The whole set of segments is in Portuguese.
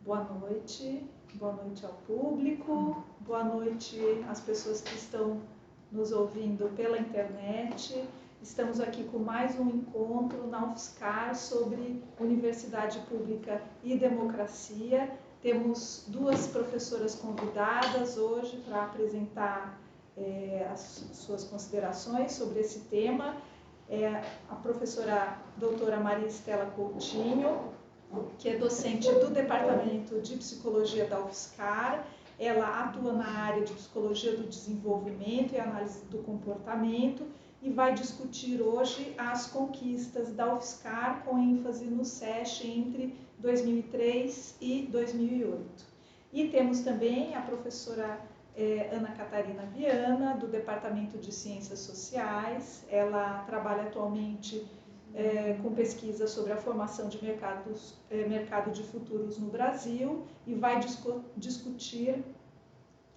Boa noite ao público, boa noite às pessoas que estão nos ouvindo pela internet. Estamos aqui com mais um encontro na UFSCar sobre Universidade Pública e Democracia. Temos duas professoras convidadas hoje para apresentar as suas considerações sobre esse tema. A professora doutora Maria Estela Coutinho, que é docente do Departamento de Psicologia da UFSCar. Ela atua na área de Psicologia do Desenvolvimento e Análise do Comportamento e vai discutir hoje as conquistas da UFSCar com ênfase no SESC entre 2003 e 2008. E temos também a professora Ana Catarina Viana, do Departamento de Ciências Sociais. Ela trabalha atualmente com pesquisa sobre a formação de mercado de futuros no Brasil e vai discutir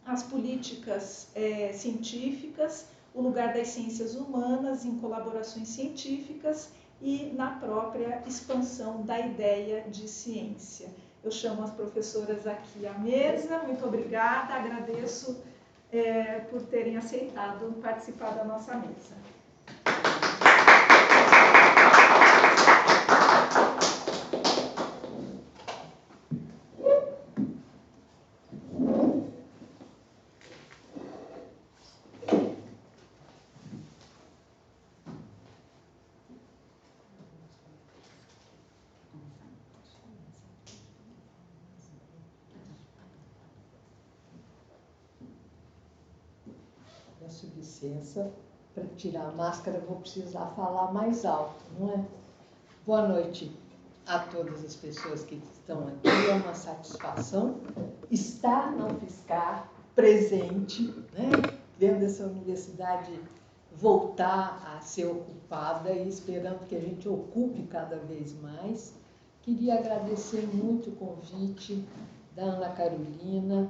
as políticas científicas, o lugar das ciências humanas em colaborações científicas e na própria expansão da ideia de ciência. Eu chamo as professoras aqui à mesa. Muito obrigada, agradeço por terem aceitado participar da nossa mesa. Peço licença, para tirar a máscara vou precisar falar mais alto, não é? Boa noite a todas as pessoas que estão aqui. É uma satisfação estar na UFSCar presente, né? Vendo essa universidade voltar a ser ocupada e esperando que a gente ocupe cada vez mais. Queria agradecer muito o convite da Ana Carolina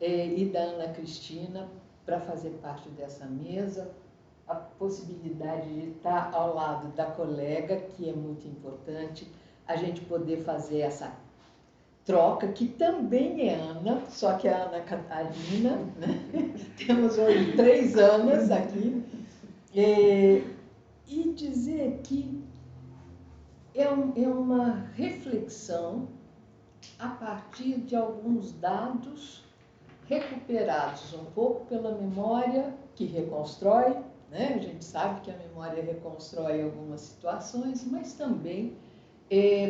e da Ana Cristina para fazer parte dessa mesa, a possibilidade de estar ao lado da colega, que é muito importante, a gente poder fazer essa troca, que também é Ana, só que é a Ana Catarina, né? Temos hoje 3 Anas aqui, e dizer que é uma reflexão a partir de alguns dados recuperados um pouco pela memória que reconstrói, né? A gente sabe que a memória reconstrói algumas situações, mas também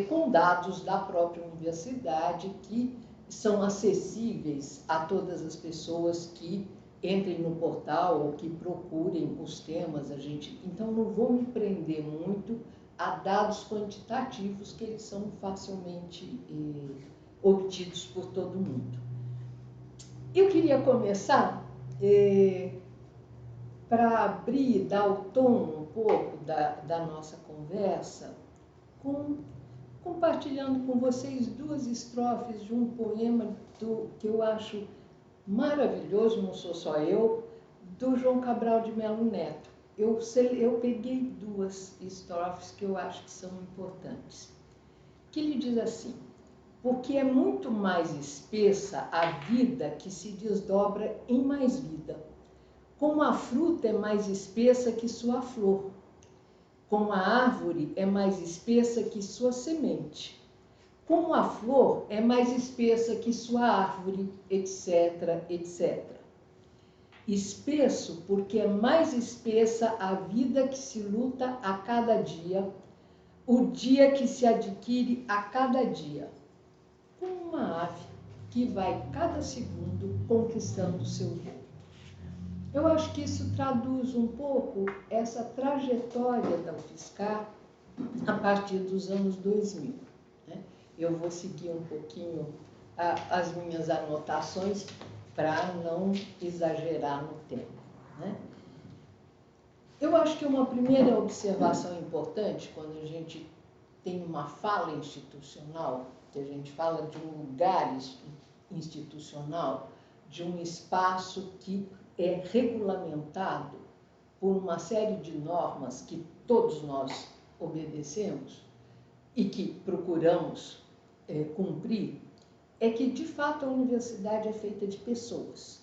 com dados da própria universidade que são acessíveis a todas as pessoas que entrem no portal ou que procurem os temas. Então, não vou me prender muito a dados quantitativos, que eles são facilmente obtidos por todo mundo. Eu queria começar, para abrir, dar o tom um pouco da nossa conversa, compartilhando com vocês 2 estrofes de um poema que eu acho maravilhoso, não sou só eu, do João Cabral de Melo Neto. Eu peguei 2 estrofes que eu acho que são importantes. Que ele diz assim: porque é muito mais espessa a vida que se desdobra em mais vida. Como a fruta é mais espessa que sua flor. Como a árvore é mais espessa que sua semente. Como a flor é mais espessa que sua árvore, etc., etc. Espesso porque é mais espessa a vida que se luta a cada dia, o dia que se adquire a cada dia. Como uma ave que vai cada segundo conquistando o seu voo. Eu acho que isso traduz um pouco essa trajetória da UFSCar a partir dos anos 2000. Né? Eu vou seguir um pouquinho as minhas anotações para não exagerar no tempo. Né? Eu acho que uma primeira observação importante quando a gente tem uma fala institucional, que a gente fala de um lugar institucional, de um espaço que é regulamentado por uma série de normas que todos nós obedecemos e que procuramos cumprir, é que, de fato, a universidade é feita de pessoas.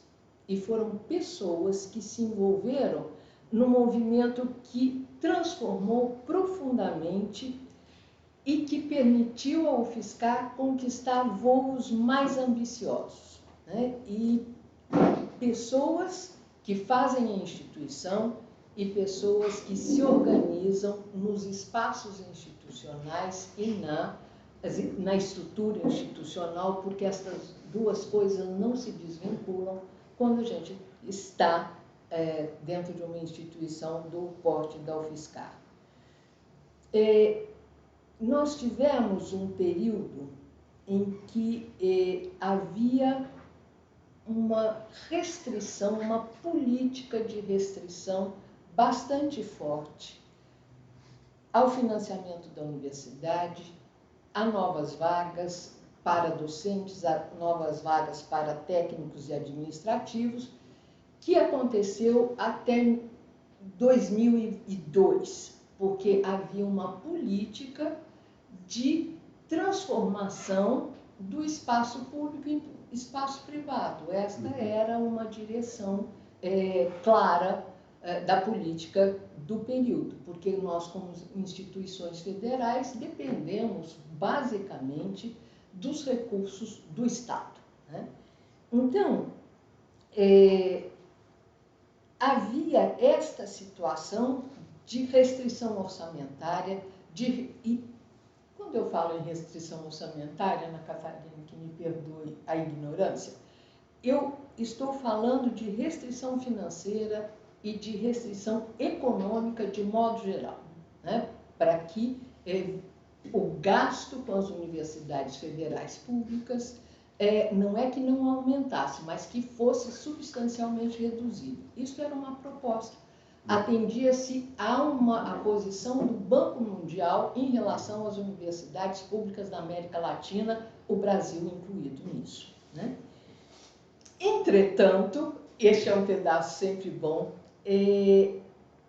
E foram pessoas que se envolveram num movimento que transformou profundamente e que permitiu ao UFSCar conquistar voos mais ambiciosos, né? E pessoas que fazem a instituição e pessoas que se organizam nos espaços institucionais e na estrutura institucional, porque essas duas coisas não se desvinculam quando a gente está dentro de uma instituição do porte da UFSCar. Nós tivemos um período em que havia uma restrição, uma política de restrição bastante forte ao financiamento da universidade, a novas vagas para docentes, a novas vagas para técnicos e administrativos, que aconteceu até 2002, porque havia uma política de transformação do espaço público em espaço privado. Esta era uma direção clara da política do período, porque nós, como instituições federais, dependemos basicamente dos recursos do Estado, né? Então, havia esta situação de restrição orçamentária, e quando eu falo em restrição orçamentária, Ana Catarina, que me perdoe a ignorância, eu estou falando de restrição financeira e de restrição econômica de modo geral, né? Para que o gasto com as universidades federais públicas não é que não aumentasse, mas que fosse substancialmente reduzido. Isso era uma proposta. Atendia-se a posição do Banco Mundial em relação às universidades públicas da América Latina, o Brasil incluído nisso, né? Entretanto, este é um pedaço sempre bom,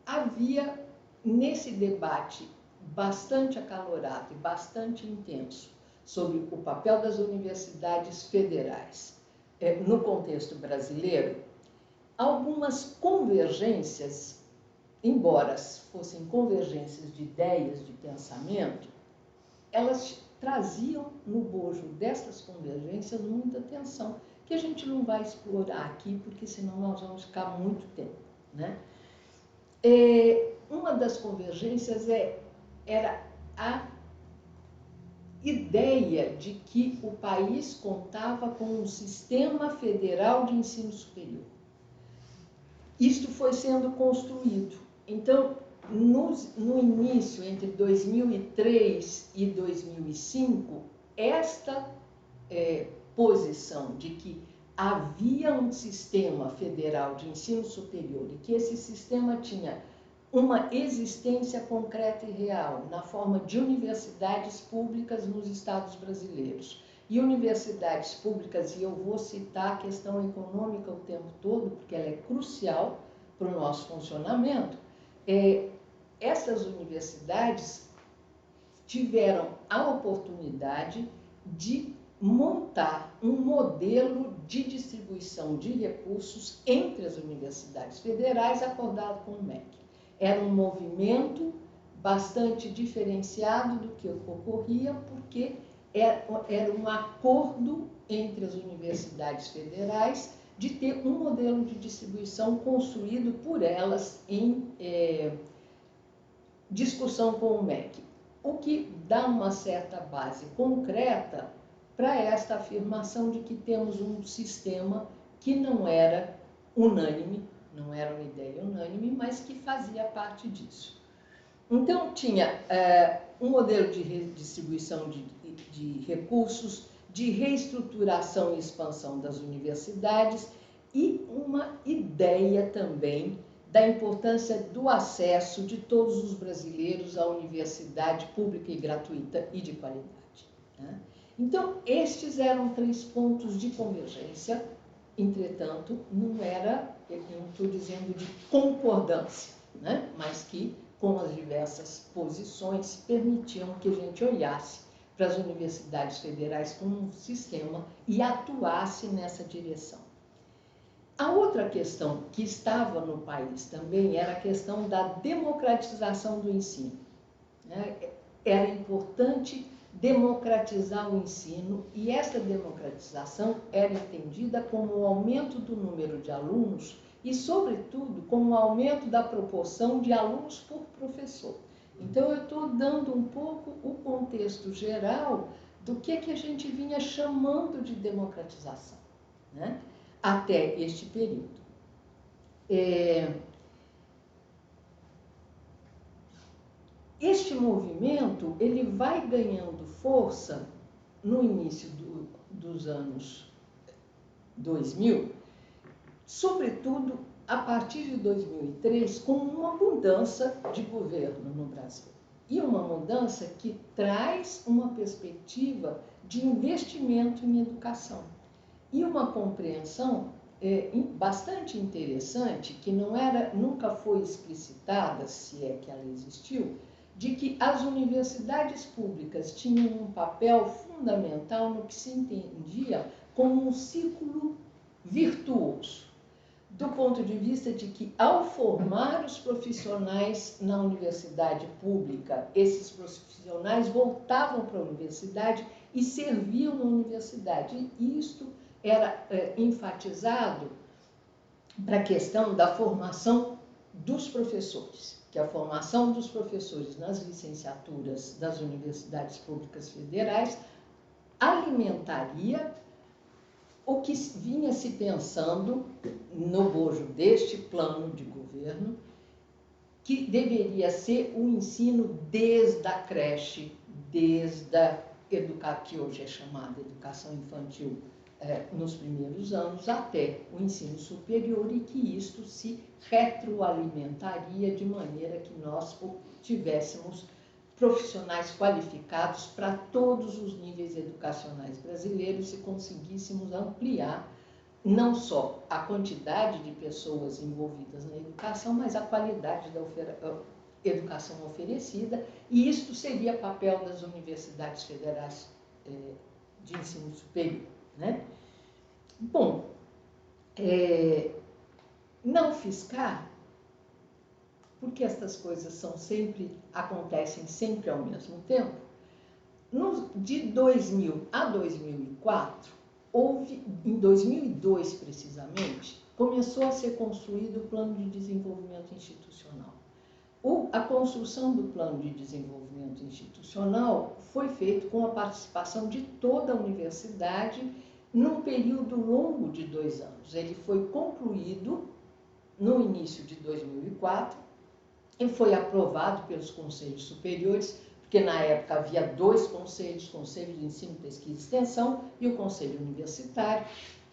havia nesse debate bastante acalorado e bastante intenso sobre o papel das universidades federais no contexto brasileiro, algumas convergências, embora fossem convergências de ideias, de pensamento, elas traziam no bojo dessas convergências muita tensão, que a gente não vai explorar aqui, porque senão nós vamos ficar muito tempo, né? Uma das convergências era a ideia de que o país contava com um sistema federal de ensino superior. Isto foi sendo construído. Então, no início, entre 2003 e 2005, esta posição de que havia um sistema federal de ensino superior e que esse sistema tinha uma existência concreta e real na forma de universidades públicas nos estados brasileiros. E universidades públicas, e eu vou citar a questão econômica o tempo todo, porque ela é crucial para o nosso funcionamento, essas universidades tiveram a oportunidade de montar um modelo de distribuição de recursos entre as universidades federais acordado com o MEC. Era um movimento bastante diferenciado do que ocorria, porque era um acordo entre as universidades federais de ter um modelo de distribuição construído por elas em discussão com o MEC, o que dá uma certa base concreta para esta afirmação de que temos um sistema que não era unânime, não era uma ideia unânime, mas que fazia parte disso. Então, tinha um modelo de redistribuição de recursos, de reestruturação e expansão das universidades e uma ideia também da importância do acesso de todos os brasileiros à universidade pública e gratuita e de qualidade, né? Então, estes eram 3 pontos de convergência, entretanto, não era, eu estou dizendo, de concordância, né? Mas que, com as diversas posições, permitiam que a gente olhasse para para as universidades federais como um sistema e atuasse nessa direção. A outra questão que estava no país também era a questão da democratização do ensino, né? Era importante democratizar o ensino e essa democratização era entendida como o aumento do número de alunos e, sobretudo, como o aumento da proporção de alunos por professor. Então, eu estou dando um pouco o contexto geral do que a gente vinha chamando de democratização, né? Até este período. Este movimento ele vai ganhando força no início dos anos 2000, sobretudo a partir de 2003, com uma mudança de governo no Brasil. E uma mudança que traz uma perspectiva de investimento em educação. E uma compreensão bastante interessante, que nunca foi explicitada, se é que ela existiu, de que as universidades públicas tinham um papel fundamental no que se entendia como um ciclo virtuoso, do ponto de vista de que, ao formar os profissionais na universidade pública, esses profissionais voltavam para a universidade e serviam na universidade. E isto era enfatizado para a questão da formação dos professores, que a formação dos professores nas licenciaturas das universidades públicas federais alimentaria o que vinha se pensando no bojo deste plano de governo, que deveria ser o ensino desde a creche, desde a que hoje é chamada educação infantil, nos primeiros anos, até o ensino superior, e que isto se retroalimentaria de maneira que nós tivéssemos profissionais qualificados para todos os níveis educacionais brasileiros e conseguíssemos ampliar não só a quantidade de pessoas envolvidas na educação, mas a qualidade da educação oferecida, e isto seria papel das universidades federais de ensino superior, né? Bom, na UFSCar, porque estas coisas acontecem sempre ao mesmo tempo, de 2000 a 2004, em 2002 precisamente, começou a ser construído o Plano de Desenvolvimento Institucional. A construção do Plano de Desenvolvimento Institucional foi feita com a participação de toda a universidade num período longo de 2 anos. Ele foi concluído no início de 2004 e foi aprovado pelos conselhos superiores, porque na época havia 2 conselhos, o Conselho de Ensino, Pesquisa e Extensão e o Conselho Universitário,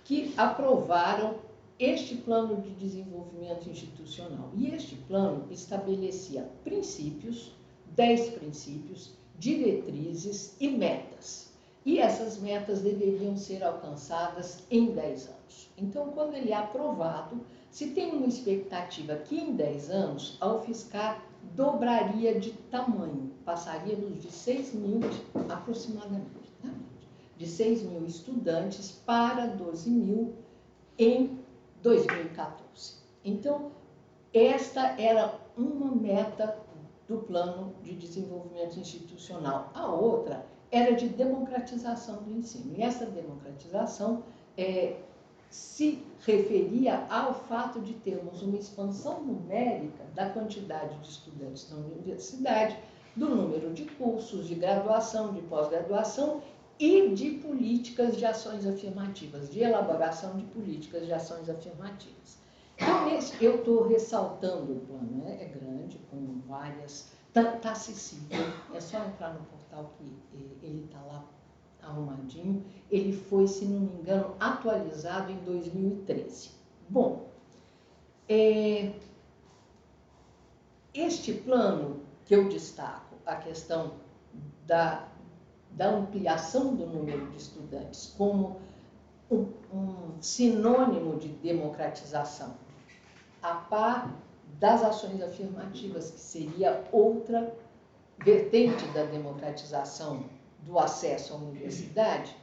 que aprovaram este plano de desenvolvimento institucional. E este plano estabelecia princípios, 10 princípios, diretrizes e metas. E essas metas deveriam ser alcançadas em 10 anos. Então, quando ele é aprovado, se tem uma expectativa que em 10 anos a UFSCar dobraria de tamanho, passaríamos de 6 mil aproximadamente, né? De 6 mil estudantes para 12 mil em 2014. Então, esta era uma meta do Plano de Desenvolvimento Institucional. A outra era de democratização do ensino. E essa democratização se referia ao fato de termos uma expansão numérica da quantidade de estudantes na universidade, do número de cursos, de graduação, de pós-graduação e de políticas de ações afirmativas, de elaboração de políticas de ações afirmativas. Então, eu estou ressaltando o plano, né? É grande, com várias... Está acessível, é só entrar no portal que ele está lá arrumadinho. Ele foi, se não me engano, atualizado em 2013. Bom, este plano que eu destaco, a questão da ampliação do número de estudantes como um sinônimo de democratização, a par das ações afirmativas, que seria outra vertente da democratização do acesso à universidade,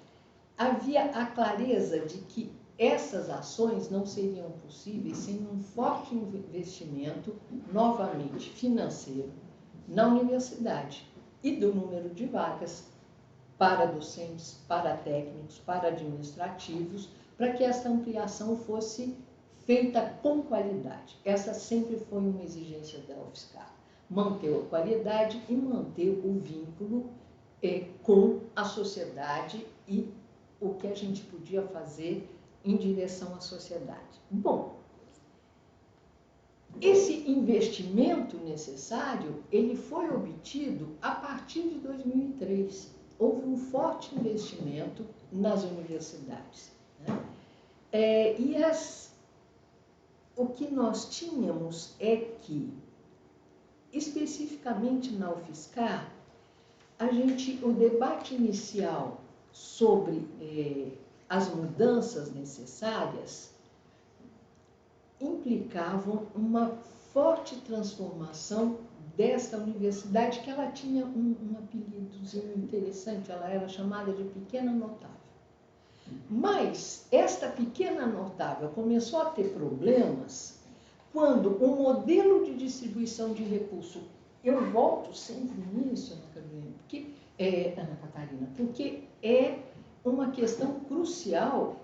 havia a clareza de que essas ações não seriam possíveis sem um forte investimento, novamente financeiro, na universidade e do número de vagas para docentes, para técnicos, para administrativos, para que essa ampliação fosse feita com qualidade. Essa sempre foi uma exigência da UFSCar, manter a qualidade e manter o vínculo com a sociedade e o que a gente podia fazer em direção à sociedade. Bom, esse investimento necessário, ele foi obtido a partir de 2003. Houve um forte investimento nas universidades, né? O que nós tínhamos é que, especificamente na UFSCar, o debate inicial sobre as mudanças necessárias implicavam uma forte transformação desta universidade, que ela tinha um apelidozinho interessante, ela era chamada de Pequena Notável. Mas esta Pequena Notável começou a ter problemas quando o modelo de distribuição de recursos, eu volto sempre nisso, Ana Catarina, porque é uma questão crucial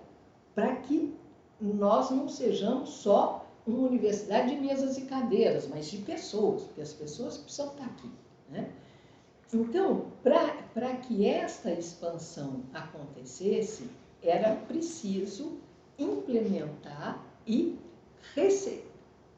para que nós não sejamos só uma universidade de mesas e cadeiras, mas de pessoas, porque as pessoas precisam estar aqui, né? Então, para que esta expansão acontecesse, era preciso implementar e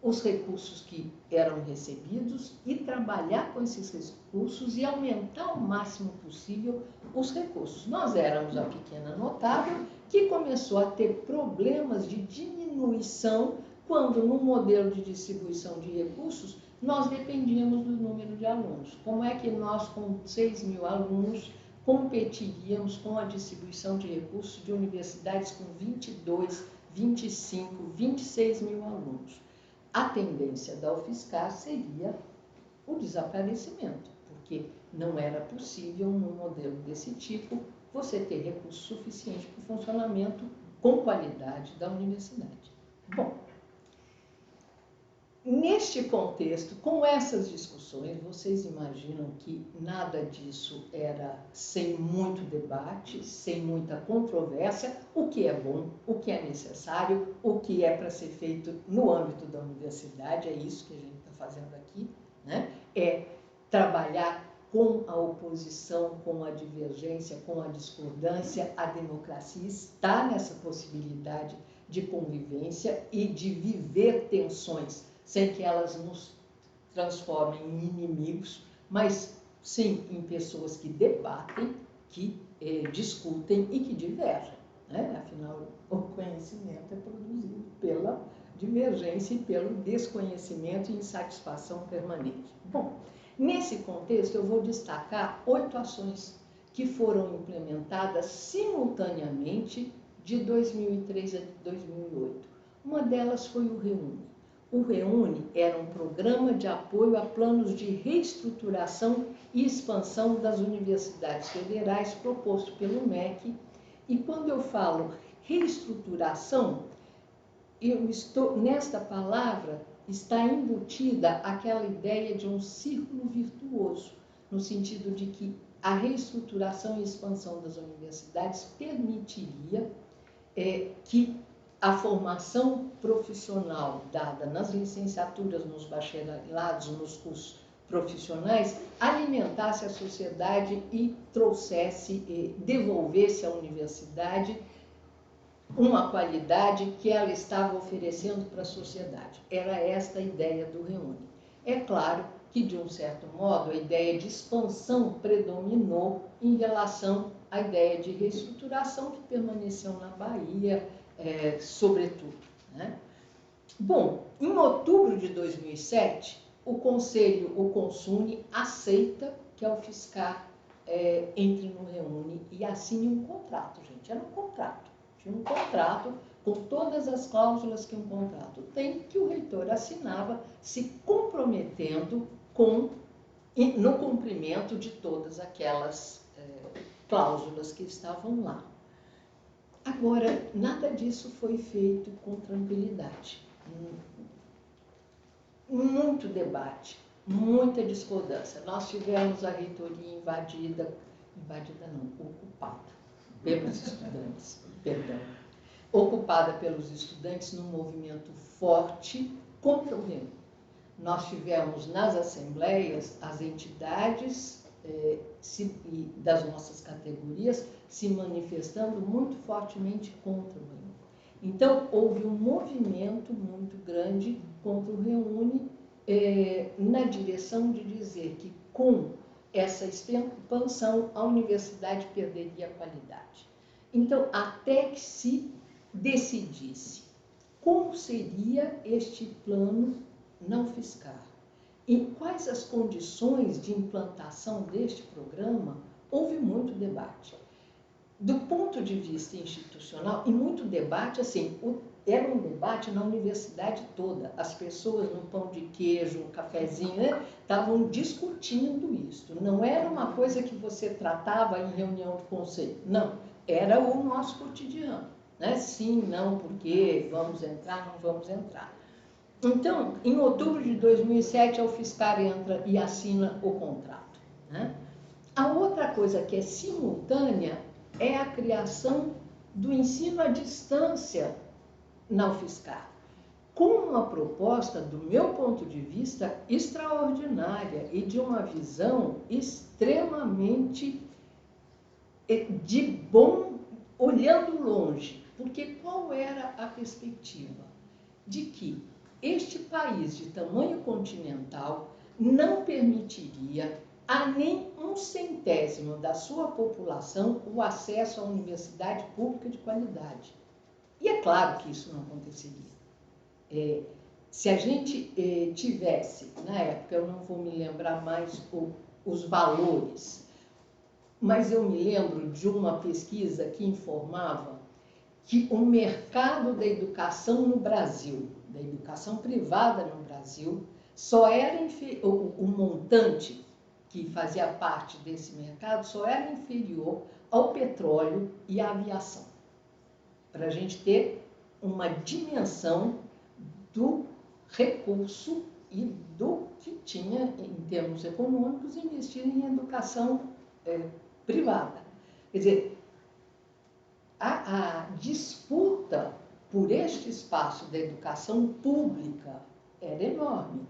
os recursos que eram recebidos e trabalhar com esses recursos e aumentar o máximo possível os recursos. Nós éramos a Pequena Notável, que começou a ter problemas de diminuição quando, no modelo de distribuição de recursos, nós dependíamos do número de alunos. Como é que nós, com 6.000 alunos, competiríamos com a distribuição de recursos de universidades com 22, 25, 26.000 alunos? A tendência da UFSCar seria o desaparecimento, porque não era possível, num modelo desse tipo, você ter recurso suficiente para o funcionamento com qualidade da universidade. Bom, neste contexto, com essas discussões, vocês imaginam que nada disso era sem muito debate, sem muita controvérsia, o que é bom, o que é necessário, o que é para ser feito no âmbito da universidade, é isso que a gente está fazendo aqui, né? É trabalhar com a oposição, com a divergência, com a discordância. A democracia está nessa possibilidade de convivência e de viver tensões, sem que elas nos transformem em inimigos, mas sim em pessoas que debatem, que discutem e que divergem, né? Afinal, o conhecimento é produzido pela divergência e pelo desconhecimento e insatisfação permanente. Bom, nesse contexto eu vou destacar 8 ações que foram implementadas simultaneamente de 2003 a 2008. Uma delas foi o REUNE. O REUNE era um programa de apoio a planos de reestruturação e expansão das universidades federais proposto pelo MEC. E quando eu falo reestruturação, nesta palavra está embutida aquela ideia de um círculo virtuoso, no sentido de que a reestruturação e expansão das universidades permitiria que a formação profissional dada nas licenciaturas, nos bacharelados, nos cursos profissionais, alimentasse a sociedade e trouxesse, devolvesse à universidade uma qualidade que ela estava oferecendo para a sociedade. Era esta a ideia do REUNE. É claro que, de um certo modo, a ideia de expansão predominou em relação à ideia de reestruturação que permaneceu na Bahia, sobretudo, né? Bom, em outubro de 2007, o CONSUNE aceita que a UFSCar entre no REUNE e assine um contrato, gente. Era um contrato. Tinha um contrato com todas as cláusulas que um contrato tem, que o reitor assinava, se comprometendo no cumprimento de todas aquelas cláusulas que estavam lá. Agora, nada disso foi feito com tranquilidade. Muito debate, muita discordância. Nós tivemos a reitoria invadida não, ocupada pelos estudantes, perdão, ocupada pelos estudantes num movimento forte contra o REM. Nós tivemos nas assembleias as entidades das nossas categorias se manifestando muito fortemente contra o REUNE. Então, houve um movimento muito grande contra o REUNE na direção de dizer que com essa expansão a universidade perderia a qualidade. Então, até que se decidisse como seria este plano não fiscal, e quais as condições de implantação deste programa, houve muito debate. Do ponto de vista institucional, e muito debate, assim, era um debate na universidade toda. As pessoas no pão de queijo, no cafezinho, estavam discutindo isso. Não era uma coisa que você tratava em reunião de conselho. Não, era o nosso cotidiano. Né? Sim, não, por quê? Vamos entrar, não vamos entrar. Então, em outubro de 2007, a UFSCar entra e assina o contrato. Né? A outra coisa que é simultânea é a criação do ensino à distância na UFSCar, com uma proposta, do meu ponto de vista, extraordinária e de uma visão extremamente de bom, olhando longe. Porque qual era a perspectiva? De que este país de tamanho continental não permitiria a nem 1/100º da sua população o acesso à universidade pública de qualidade. E é claro que isso não aconteceria. Se a gente tivesse, na época, eu não vou me lembrar mais os valores, mas eu me lembro de uma pesquisa que informava que o mercado da educação no Brasil, da educação privada no Brasil, só era o montante que fazia parte desse mercado só era inferior ao petróleo e à aviação. Para a gente ter uma dimensão do recurso e do que tinha, em termos econômicos, investido em educação privada. Quer dizer, a disputa por este espaço da educação pública era enorme.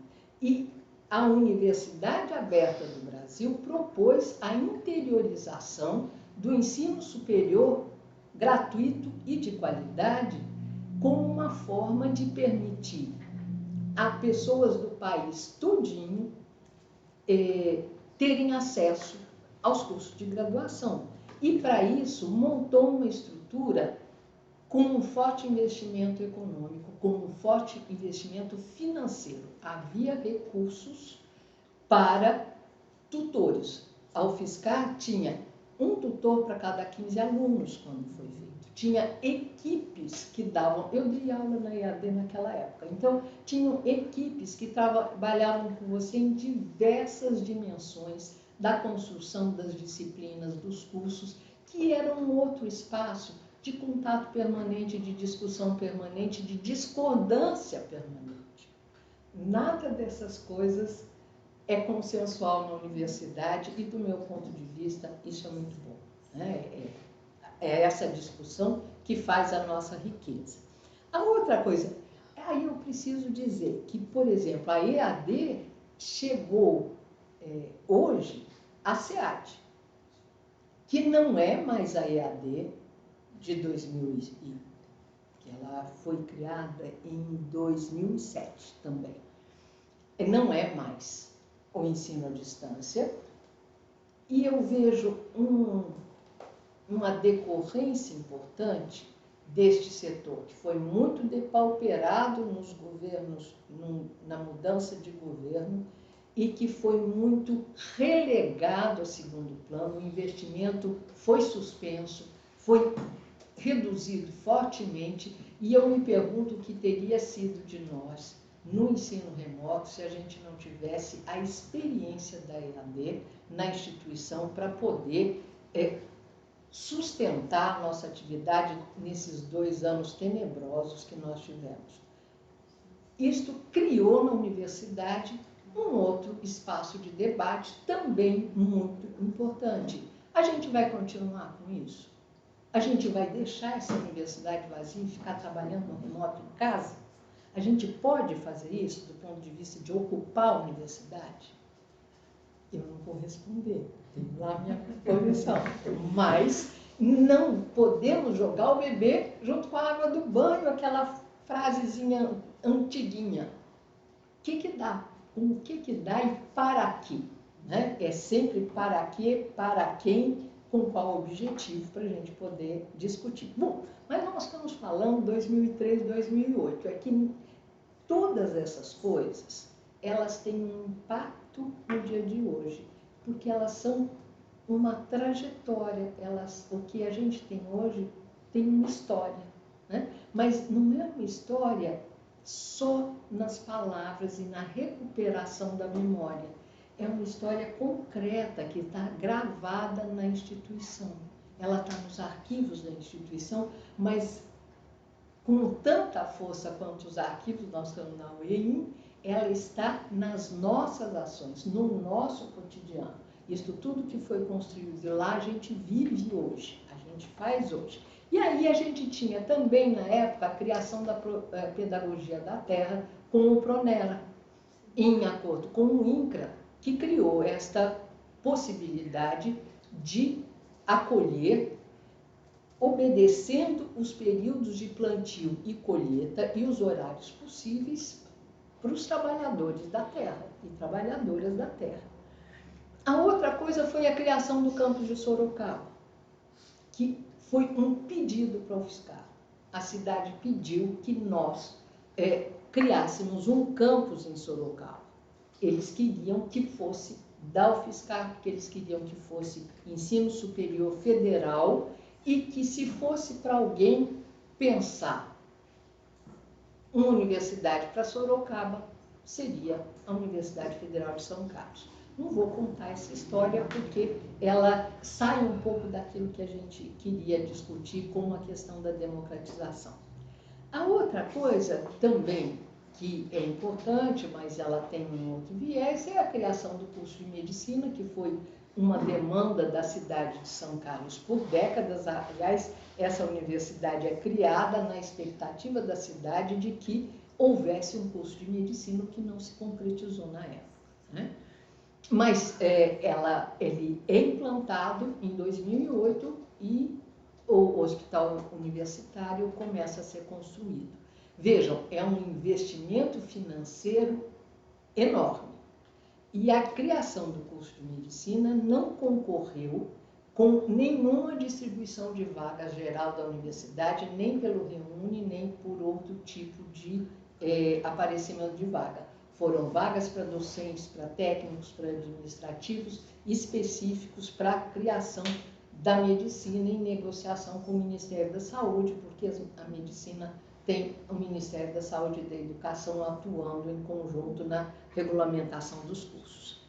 E a Universidade Aberta do Brasil propôs a interiorização do ensino superior gratuito e de qualidade como uma forma de permitir a pessoas do país todinho terem acesso aos cursos de graduação. E, para isso, montou uma estrutura com um forte investimento econômico, com um forte investimento financeiro. Havia recursos para tutores. A UFSCar tinha um tutor para cada 15 alunos quando foi feito. Tinha equipes que davam... Eu dei aula na EAD naquela época. Então, tinham equipes que trabalhavam com você em diversas dimensões da construção das disciplinas, dos cursos, que era um outro espaço de contato permanente, de discussão permanente, de discordância permanente. Nada dessas coisas é consensual na universidade e, do meu ponto de vista, isso é muito bom. Né? É essa discussão que faz a nossa riqueza. A outra coisa, aí eu preciso dizer que, por exemplo, a EAD chegou hoje à SEAD, que não é mais a EAD de 2000, que ela foi criada em 2007 também. Não é mais o ensino à distância, e eu vejo uma decorrência importante deste setor, que foi muito depauperado nos governos, na mudança de governo, e que foi muito relegado a segundo plano. O investimento foi suspenso, foi reduzido fortemente, e eu me pergunto o que teria sido de nós no ensino remoto se a gente não tivesse a experiência da EAD na instituição para poder sustentar nossa atividade nesses 2 anos tenebrosos que nós tivemos. Isto criou na universidade um outro espaço de debate também muito importante. A gente vai continuar com isso? A gente vai deixar essa universidade vazia e ficar trabalhando no remoto em casa? A gente pode fazer isso do ponto de vista de ocupar a universidade? Eu não vou responder, tenho lá a minha posição. Mas não podemos jogar o bebê junto com a água do banho, aquela frasezinha antiguinha. O que dá? O que dá e para quê? Né? É sempre para quê, para quem, com qual objetivo, para a gente poder discutir. Bom, mas nós estamos falando 2003, 2008. É que todas essas coisas, elas têm um impacto no dia de hoje, porque elas são uma trajetória. O que a gente tem hoje tem uma história, né? Mas não é uma história só nas palavras e na recuperação da memória. É uma história concreta que está gravada na instituição. Ela está nos arquivos da instituição, mas com tanta força quanto os arquivos nós estamos na UEM, ela está nas nossas ações, no nosso cotidiano. Isto tudo que foi construído lá, a gente vive hoje, a gente faz hoje. E aí a gente tinha também, na época, a criação da Pedagogia da Terra com o Pronera, em acordo com o INCRA, que criou esta possibilidade de acolher, obedecendo os períodos de plantio e colheita e os horários possíveis para os trabalhadores da terra e trabalhadoras da terra. A outra coisa foi a criação do campus de Sorocaba, que foi um pedido para o UFSCar. A cidade pediu que nós criássemos um campus em Sorocaba. Eles queriam que fosse da UFSCar, porque eles queriam que fosse ensino superior federal e que, se fosse para alguém pensar uma universidade para Sorocaba, seria a Universidade Federal de São Carlos. Não vou contar essa história porque ela sai um pouco daquilo que a gente queria discutir como a questão da democratização. A outra coisa também que é importante, mas ela tem um outro viés, é a criação do curso de medicina, que foi uma demanda da cidade de São Carlos por décadas. Aliás, essa universidade é criada na expectativa da cidade de que houvesse um curso de medicina, que não se concretizou na época, né? Mas ele é implantado em 2008 e o hospital universitário começa a ser construído. Vejam, é um investimento financeiro enorme. E a criação do curso de medicina não concorreu com nenhuma distribuição de vagas geral da universidade, nem pelo Reúne, nem por outro tipo de aparecimento de vaga. Foram vagas para docentes, para técnicos, para administrativos, específicos para a criação da medicina em negociação com o Ministério da Saúde, porque a medicina tem o Ministério da Saúde e da Educação atuando em conjunto na regulamentação dos cursos.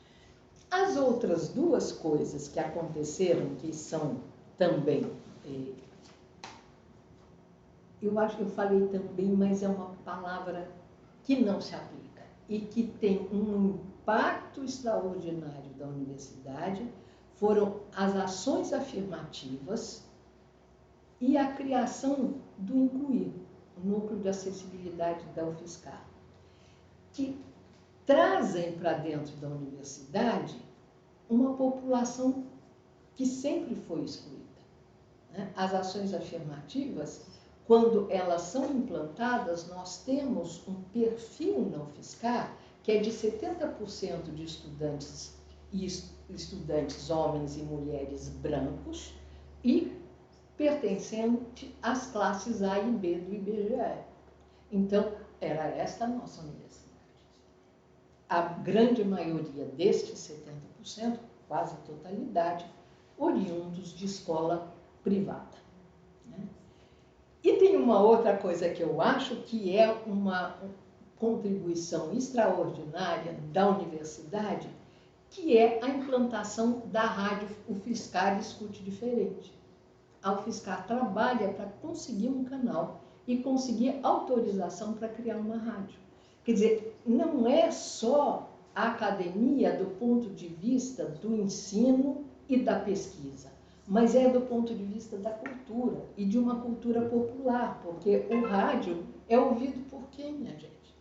As outras duas coisas que aconteceram, que são também, eu acho que eu falei também, mas é uma palavra que não se aplica e que tem um impacto extraordinário da universidade, foram as ações afirmativas e a criação do Incluir, o Núcleo de Acessibilidade da UFSCar, que trazem para dentro da universidade uma população que sempre foi excluída, né? As ações afirmativas, quando elas são implantadas, nós temos um perfil na UFSCar que é de 70% de estudantes homens e mulheres brancos e pertencente às classes A e B do IBGE. Então, era esta a nossa universidade. A grande maioria destes 70%, quase a totalidade, oriundos de escola privada, né? E tem uma outra coisa que eu acho que é uma contribuição extraordinária da universidade, que é a implantação da rádio UFSCar Escute Diferente. a UFSCar trabalha para conseguir um canal e conseguir autorização para criar uma rádio. Quer dizer, não é só a academia do ponto de vista do ensino e da pesquisa, mas é do ponto de vista da cultura e de uma cultura popular, porque o rádio é ouvido por quem, minha gente?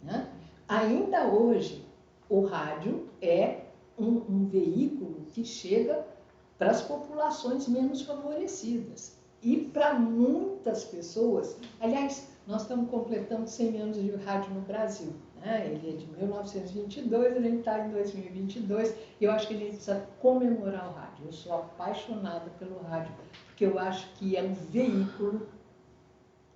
Né? Ainda hoje, o rádio é um veículo que chega para as populações menos favorecidas e para muitas pessoas. Aliás, nós estamos completando 100 anos de rádio no Brasil. Né? Ele é de 1922, a gente está em 2022 e eu acho que a gente precisa comemorar o rádio. Eu sou apaixonada pelo rádio, porque eu acho que é um veículo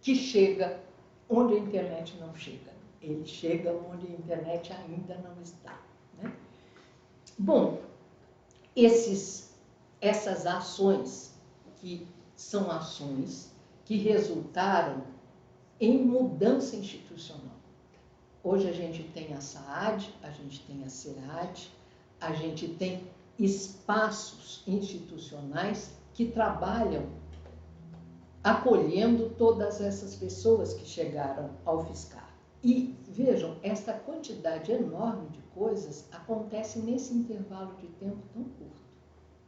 que chega onde a internet não chega. Ele chega onde a internet ainda não está. Né? Bom, essas ações, que são ações que resultaram em mudança institucional. Hoje a gente tem a SAAD, a gente tem a CEAD, a gente tem espaços institucionais que trabalham acolhendo todas essas pessoas que chegaram ao UFSCar. E vejam, esta quantidade enorme de coisas acontece nesse intervalo de tempo tão curto.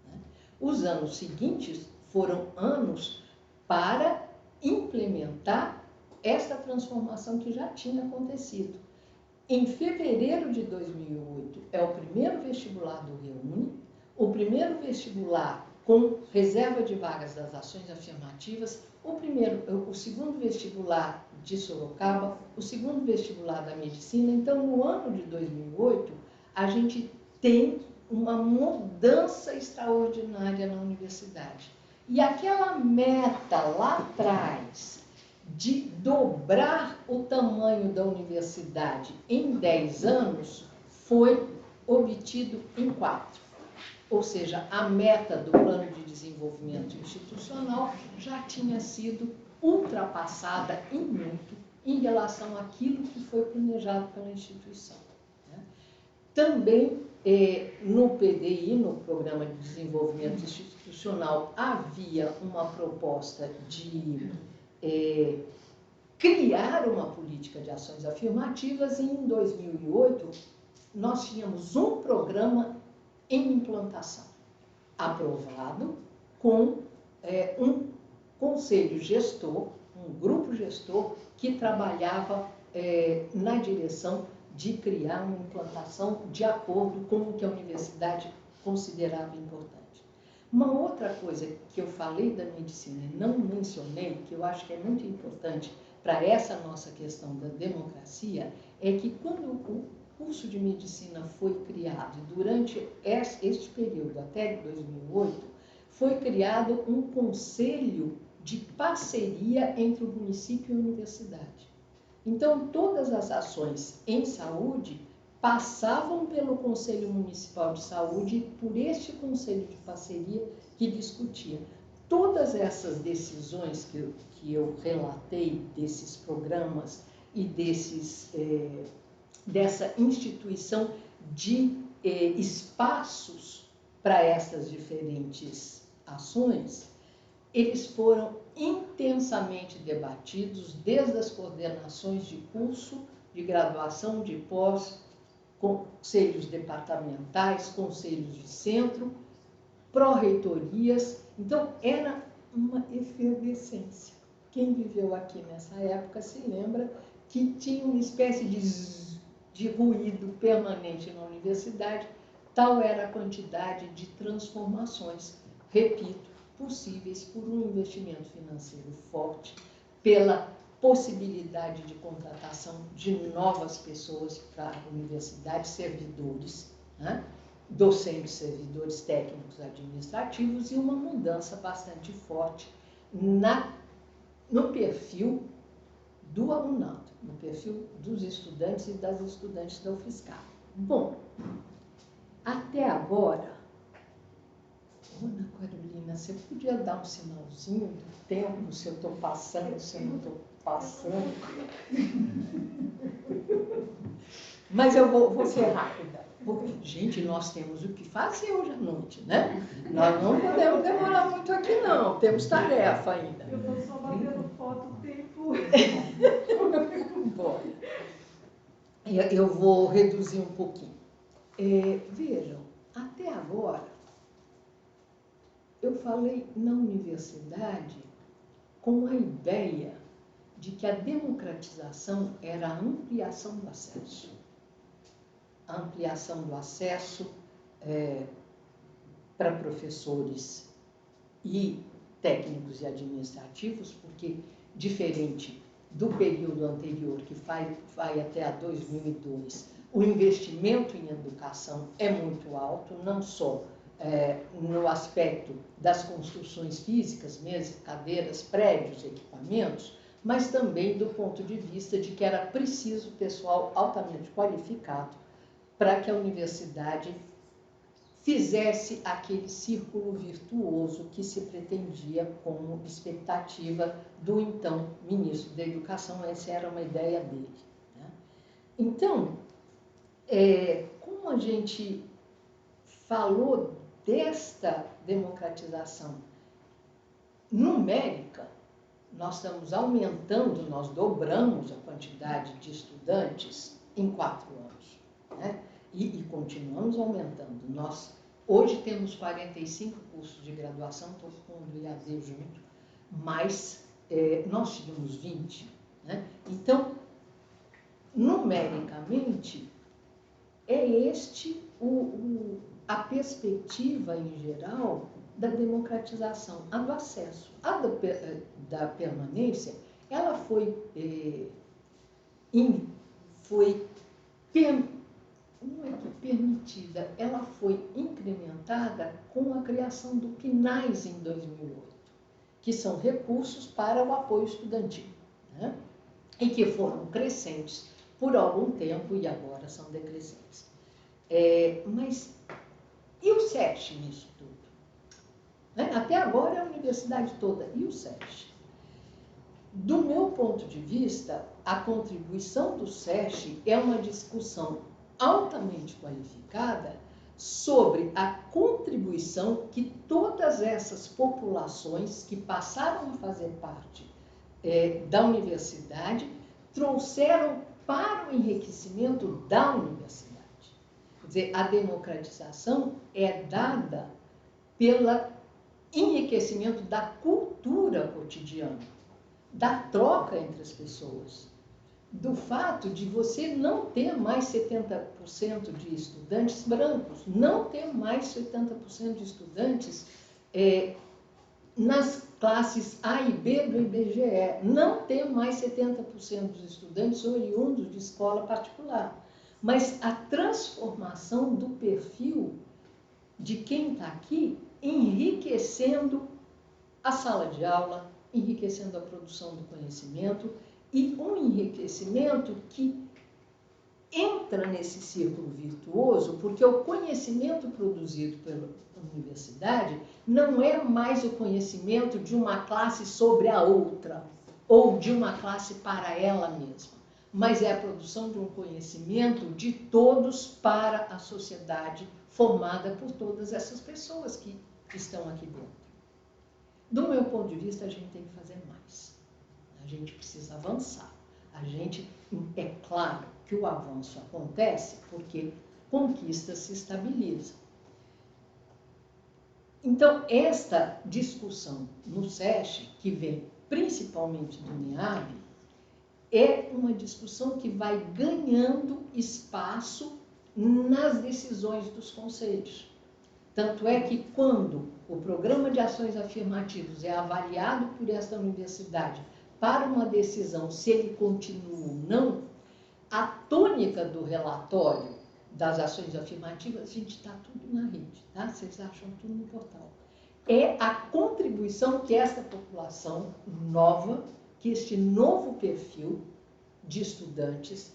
Né? Os anos seguintes foram anos para implementar esta transformação que já tinha acontecido. Em fevereiro de 2008 é o primeiro vestibular do REUNE, o primeiro vestibular com reserva de vagas das ações afirmativas, o segundo vestibular de Sorocaba, o segundo vestibular da medicina. Então, no ano de 2008, a gente tem uma mudança extraordinária na universidade. E aquela meta lá atrás de dobrar o tamanho da universidade em 10 anos foi obtido em 4. Ou seja, a meta do Plano de Desenvolvimento Institucional já tinha sido ultrapassada em muito em relação àquilo que foi planejado pela instituição. Né? Também no PDI, no Programa de Desenvolvimento Institucional, havia uma proposta de criar uma política de ações afirmativas e em 2008 nós tínhamos um programa em implantação, aprovado com um conselho gestor, um grupo gestor que trabalhava na direção de criar uma implantação de acordo com o que a universidade considerava importante. Uma outra coisa que eu falei da medicina e não mencionei, que eu acho que é muito importante para essa nossa questão da democracia, é que quando o curso de medicina foi criado, durante este período, até 2008, foi criado um conselho de parceria entre o município e a universidade. Então, todas as ações em saúde passavam pelo Conselho Municipal de Saúde e por este conselho de parceria que discutia. Todas essas decisões que eu relatei, desses programas e dessa instituição de espaços para essas diferentes ações, eles foram intensamente debatidos desde as coordenações de curso, de graduação, de pós, conselhos departamentais, conselhos de centro, pró-reitorias. Então, era uma efervescência. Quem viveu aqui nessa época se lembra que tinha uma espécie de ruído permanente na universidade, tal era a quantidade de transformações, repito, possíveis por um investimento financeiro forte, pela possibilidade de contratação de novas pessoas para a universidade, servidores, né? Docentes, servidores técnicos administrativos e uma mudança bastante forte no perfil do alunado, no perfil dos estudantes e das estudantes da UFSCar. Bom, até agora, Ana Carolina, você podia dar um sinalzinho do tempo, se eu estou passando, se eu não estou passando? Mas eu vou ser rápida. Porque, gente, nós temos o que fazer hoje à noite, né? Nós não podemos demorar muito aqui, não. Temos tarefa ainda. Eu vou só batendo foto o tempo. Bom, eu vou reduzir um pouquinho. Vejam, até agora, eu falei na universidade com a ideia de que a democratização era a ampliação do acesso. A ampliação do acesso para professores e técnicos e administrativos, porque, diferente do período anterior, que vai até a 2002, o investimento em educação é muito alto, não só no aspecto das construções físicas, mesas, cadeiras, prédios, equipamentos, mas também do ponto de vista de que era preciso pessoal altamente qualificado para que a universidade fizesse aquele círculo virtuoso que se pretendia como expectativa do então ministro da Educação. Essa era uma ideia dele, né? Então, como a gente falou desta democratização numérica, nós estamos aumentando, nós dobramos a quantidade de estudantes em 4 anos, né? E continuamos aumentando. Nós hoje temos 45 cursos de graduação, estou pondo o IAD junto, mas nós tínhamos 20. Né? Então, numericamente, é este a perspectiva em geral da democratização, a do acesso. A da permanência, ela foi não é que permitida, ela foi incrementada com a criação do PNAES em 2008, que são recursos para o apoio estudantil, né? E que foram crescentes por algum tempo e agora são decrescentes. Mas e o SESC nisso tudo? Né? Até agora é a universidade toda. E o SESC? Do meu ponto de vista, a contribuição do SESC é uma discussão altamente qualificada sobre a contribuição que todas essas populações que passaram a fazer parte da universidade trouxeram para o enriquecimento da universidade. Quer dizer, a democratização é dada pelo enriquecimento da cultura cotidiana, da troca entre as pessoas, do fato de você não ter mais 70% de estudantes brancos, não ter mais 70% de estudantes nas classes A e B do IBGE, não ter mais 70% dos estudantes oriundos de escola particular. Mas a transformação do perfil de quem está aqui, enriquecendo a sala de aula, enriquecendo a produção do conhecimento, e um enriquecimento que entra nesse círculo virtuoso, porque o conhecimento produzido pela universidade não é mais o conhecimento de uma classe sobre a outra, ou de uma classe para ela mesma, mas é a produção de um conhecimento de todos para a sociedade, formada por todas essas pessoas que estão aqui dentro. Do meu ponto de vista, a gente tem que fazer mais. A gente precisa avançar. É claro que o avanço acontece porque conquistas se estabilizam. Então, esta discussão no SESC, que vem principalmente do NEAB, é uma discussão que vai ganhando espaço nas decisões dos conselhos. Tanto é que quando o programa de ações afirmativas é avaliado por esta universidade para uma decisão se ele continua ou não, a tônica do relatório das ações afirmativas, a gente está tudo na rede, tá? Vocês acham tudo no portal. É a contribuição que esta população nova, que este novo perfil de estudantes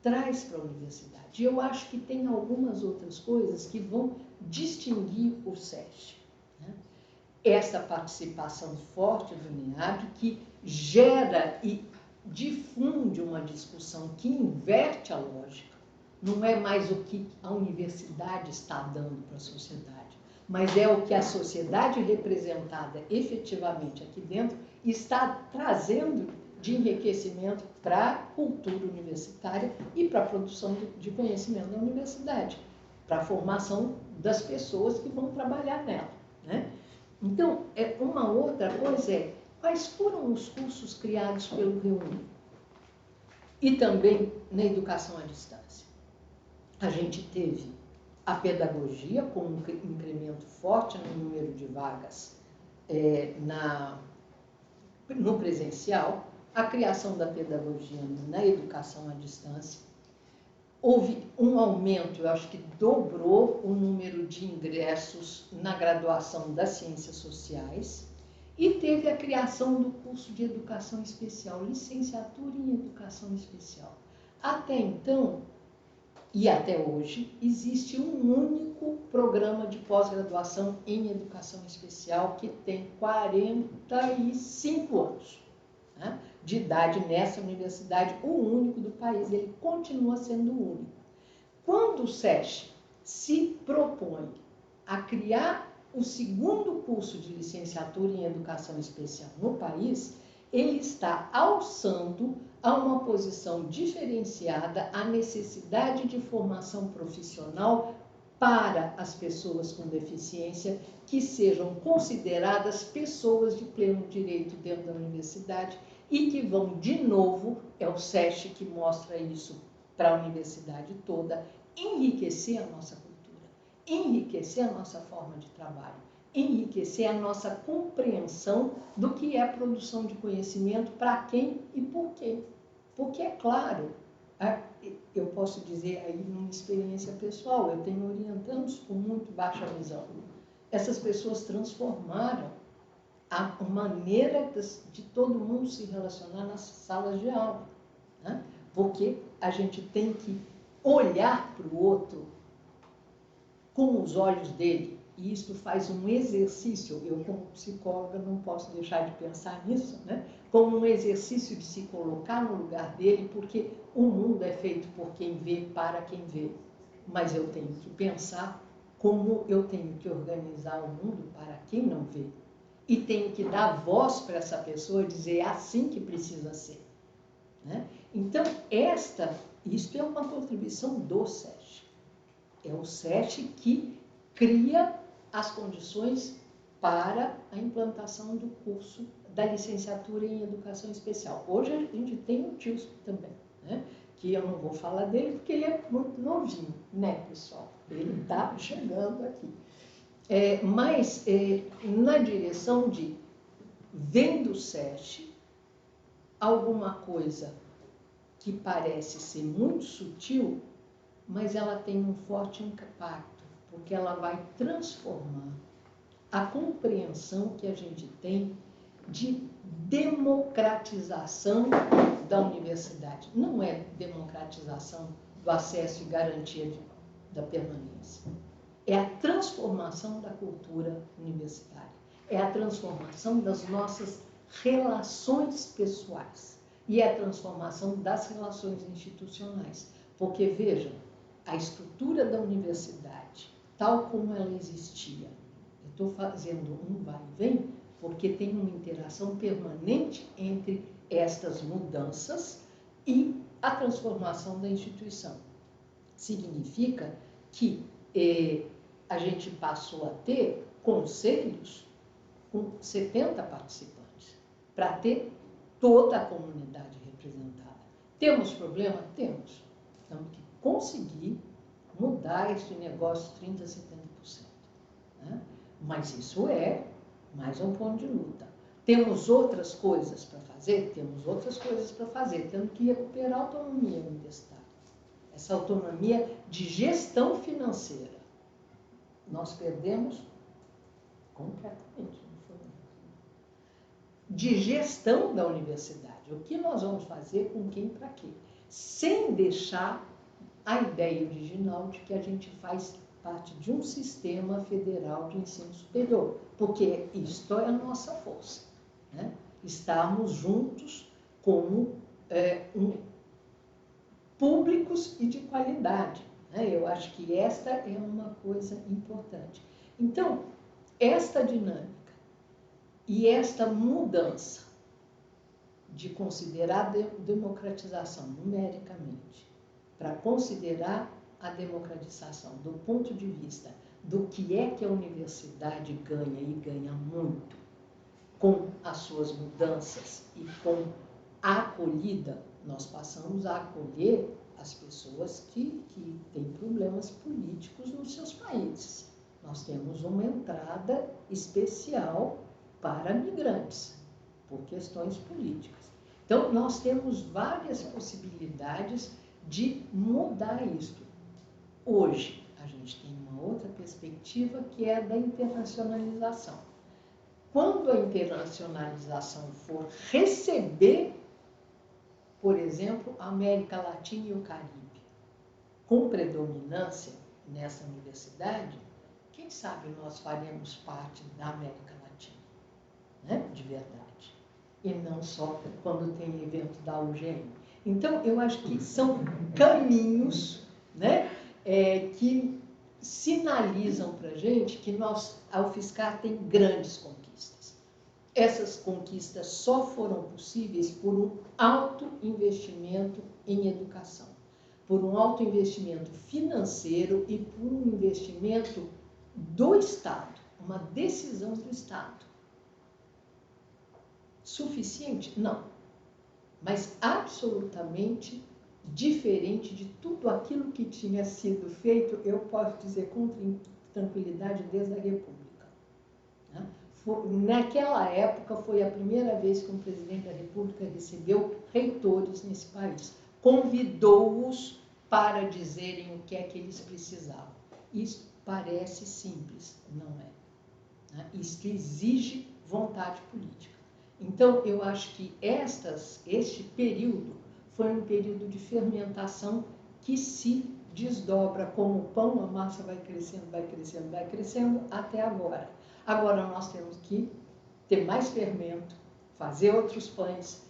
traz para a universidade. E eu acho que tem algumas outras coisas que vão distinguir o SESC. Né? Essa participação forte do NEAB, que gera e difunde uma discussão que inverte a lógica. não é mais o que a universidade está dando para a sociedade, mas é o que a sociedade representada efetivamente aqui dentro está trazendo de enriquecimento para a cultura universitária e para a produção de conhecimento na universidade, para a formação das pessoas que vão trabalhar nela, né? Então, uma outra coisa é, quais foram os cursos criados pelo Reúne? E também na educação à distância. A gente teve a pedagogia com um incremento forte no número de vagas no presencial, a criação da pedagogia na educação à distância. Houve um aumento, eu acho que dobrou o número de ingressos na graduação das ciências sociais e teve a criação do curso de educação especial, licenciatura em educação especial. Até então, e até hoje, existe um único programa de pós-graduação em educação especial que tem 45 anos, né, de idade nessa universidade, o único do país, ele continua sendo o único. Quando o SESC se propõe a criar o segundo curso de licenciatura em educação especial no país, ele está alçando a uma posição diferenciada a necessidade de formação profissional para as pessoas com deficiência que sejam consideradas pessoas de pleno direito dentro da universidade e que vão, de novo, é o SESC que mostra isso para a universidade toda, enriquecer a nossa cultura, enriquecer a nossa forma de trabalho, enriquecer a nossa compreensão do que é produção de conhecimento, para quem e por quem. Porque, é claro, eu posso dizer aí numa experiência pessoal, eu tenho orientandos com muito baixa visão. Essas pessoas transformaram a maneira de todo mundo se relacionar nas salas de aula, né? Porque a gente tem que olhar para o outro com os olhos dele, e isso faz um exercício, eu como psicóloga não posso deixar de pensar nisso, né? Como um exercício de se colocar no lugar dele, porque o mundo é feito por quem vê, para quem vê, mas eu tenho que pensar como eu tenho que organizar o mundo para quem não vê, e tenho que dar voz para essa pessoa, dizer, é assim que precisa ser, né? Então, isto é uma contribuição do SESC. É o SESC que cria as condições para a implantação do curso da licenciatura em educação especial. Hoje a gente tem o TILSP também, né? Que eu não vou falar dele porque ele é muito novinho, né, pessoal? Ele está chegando aqui. Mas na direção de, vem do SESC, alguma coisa que parece ser muito sutil, mas ela tem um forte impacto, porque ela vai transformar a compreensão que a gente tem de democratização da universidade. Não é democratização do acesso e garantia da permanência. É a transformação da cultura universitária. É a transformação das nossas relações pessoais. E é a transformação das relações institucionais. Porque, vejam, a estrutura da universidade, tal como ela existia, eu estou fazendo um vai e vem, porque tem uma interação permanente entre estas mudanças e a transformação da instituição. Significa que a gente passou a ter conselhos com 70 participantes, para ter toda a comunidade representada. Temos problema? Temos. Temos que conseguir mudar esse negócio 30% a 70%. Né? Mas isso é mais um ponto de luta. Temos outras coisas para fazer? Temos outras coisas para fazer. Temos que recuperar a autonomia universitária. Essa autonomia de gestão financeira. Nós perdemos completamente. De gestão da universidade. O que nós vamos fazer, com quem, para quê? Sem deixar a ideia original de que a gente faz parte de um sistema federal de ensino superior, porque isto é a nossa força, né? Estarmos juntos como públicos e de qualidade, né? Eu acho que esta é uma coisa importante. Então, esta dinâmica e esta mudança de considerar a democratização numericamente para considerar a democratização do ponto de vista do que a universidade ganha, e ganha muito, com as suas mudanças e com a acolhida, nós passamos a acolher as pessoas que têm problemas políticos nos seus países. Nós temos uma entrada especial para migrantes, por questões políticas. Então, nós temos várias possibilidades de mudar isto. Hoje, a gente tem uma outra perspectiva, que é a da internacionalização. Quando a internacionalização for receber, por exemplo, a América Latina e o Caribe, com predominância nessa universidade, quem sabe nós faremos parte da América Latina, né? De verdade. E não só quando tem evento da UGM. Então, eu acho que são caminhos, né, que sinalizam para a gente que a UFSCar tem grandes conquistas. Essas conquistas só foram possíveis por um alto investimento em educação, por um alto investimento financeiro e por um investimento do Estado, uma decisão do Estado. Suficiente? Não. Mas absolutamente diferente de tudo aquilo que tinha sido feito, eu posso dizer com tranquilidade, desde a República. Né? Naquela época, foi a primeira vez que um presidente da República recebeu reitores nesse país. Convidou-os para dizerem o que é que eles precisavam. Isso parece simples, não é. Né? Isso exige vontade política. Então, eu acho que este período foi um período de fermentação que se desdobra como o pão, a massa vai crescendo, vai crescendo, vai crescendo, até agora. Agora nós temos que ter mais fermento, fazer outros pães,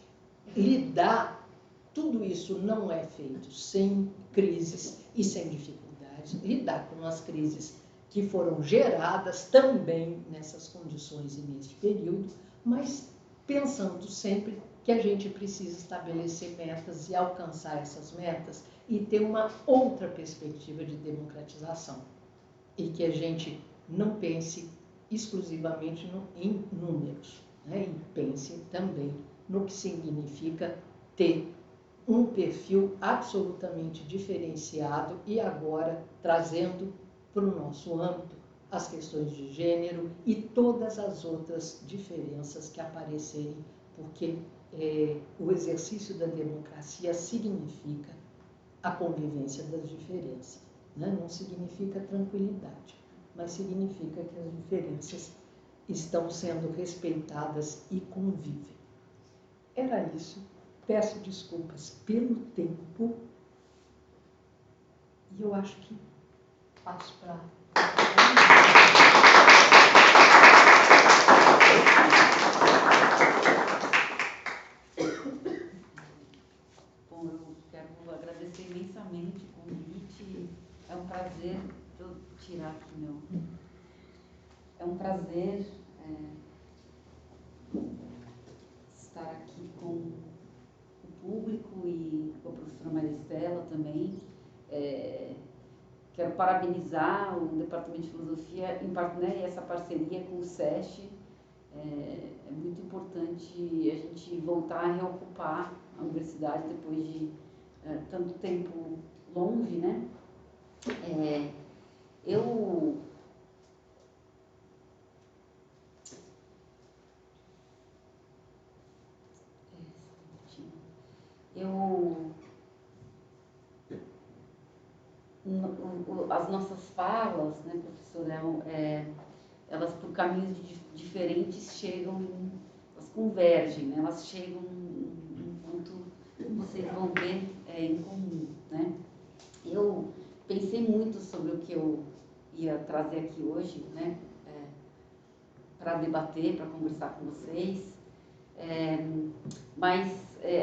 lidar. Tudo isso não é feito sem crises e sem dificuldades. Lidar com as crises que foram geradas também nessas condições e neste período, mas pensando sempre que a gente precisa estabelecer metas e alcançar essas metas e ter uma outra perspectiva de democratização. E que a gente não pense exclusivamente em números, né? E pense também no que significa ter um perfil absolutamente diferenciado e agora trazendo para o nosso âmbito as questões de gênero e todas as outras diferenças que aparecerem, porque o exercício da democracia significa a convivência das diferenças, né? Não significa tranquilidade, mas significa que as diferenças estão sendo respeitadas e convivem. Era isso. Peço desculpas pelo tempo e eu acho que passo para... Bom, eu quero agradecer imensamente o convite. É um prazer, vou tirar aqui meu... É um prazer estar aqui com o público e com a professora Maristela também. Quero parabenizar o Departamento de Filosofia e essa parceria com o SESC. É muito importante a gente voltar a reocupar a universidade depois de tanto tempo longe, né? As nossas falas, né, professora, elas por caminhos diferentes elas convergem, né? Elas chegam num ponto que vocês vão ver em comum, né? Eu pensei muito sobre o que eu ia trazer aqui hoje, né? Para debater, para conversar com vocês, mas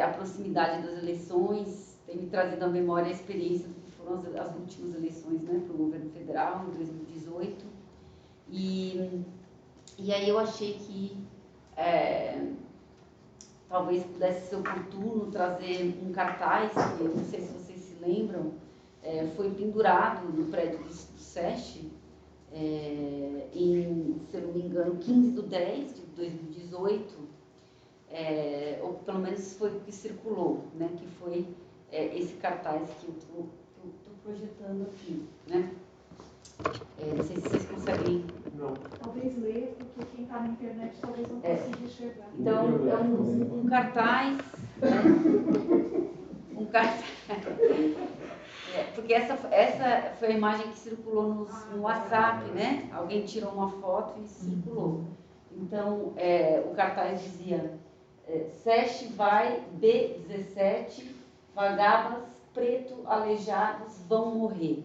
a proximidade das eleições tem me trazido à memória a experiência do que foram as últimas eleições, né, para o governo federal, em 2018. E aí eu achei que talvez pudesse ser oportuno trazer um cartaz, que eu não sei se vocês se lembram, foi pendurado no prédio do SESC, em, se eu não me engano, 15/10 de 2018, ou pelo menos foi o que circulou, né, que foi esse cartaz que eu estou projetando aqui, né? Não sei se vocês conseguem... Não. Talvez leia, porque quem está na internet talvez não consiga enxergar. Então, é um cartaz, né? Um cartaz... porque essa foi a imagem que circulou no WhatsApp, né? Alguém tirou uma foto e circulou. Então, o cartaz dizia: SESC vai B17, vagabas, preto, aleijados vão morrer.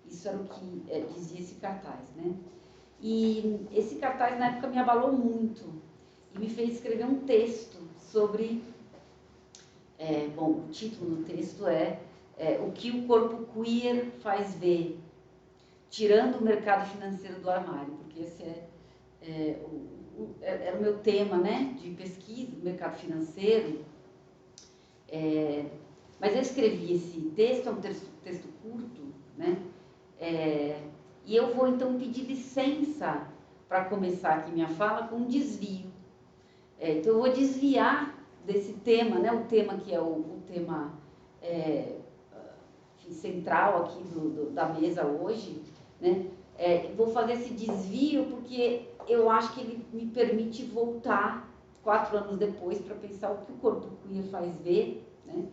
Isso era o que dizia esse cartaz, né? E esse cartaz na época me abalou muito e me fez escrever um texto sobre... bom, o título do texto é O que o corpo queer faz ver, tirando o mercado financeiro do armário, porque esse era o meu tema, né, de pesquisa, mercado financeiro. Mas eu escrevi esse texto, é um texto curto, né? E eu vou então pedir licença para começar aqui minha fala com um desvio. Então eu vou desviar desse tema, né? O tema que é o tema central aqui da mesa hoje, né? Vou fazer esse desvio porque eu acho que ele me permite voltar 4 anos depois para pensar o que o corpo queer faz ver, né?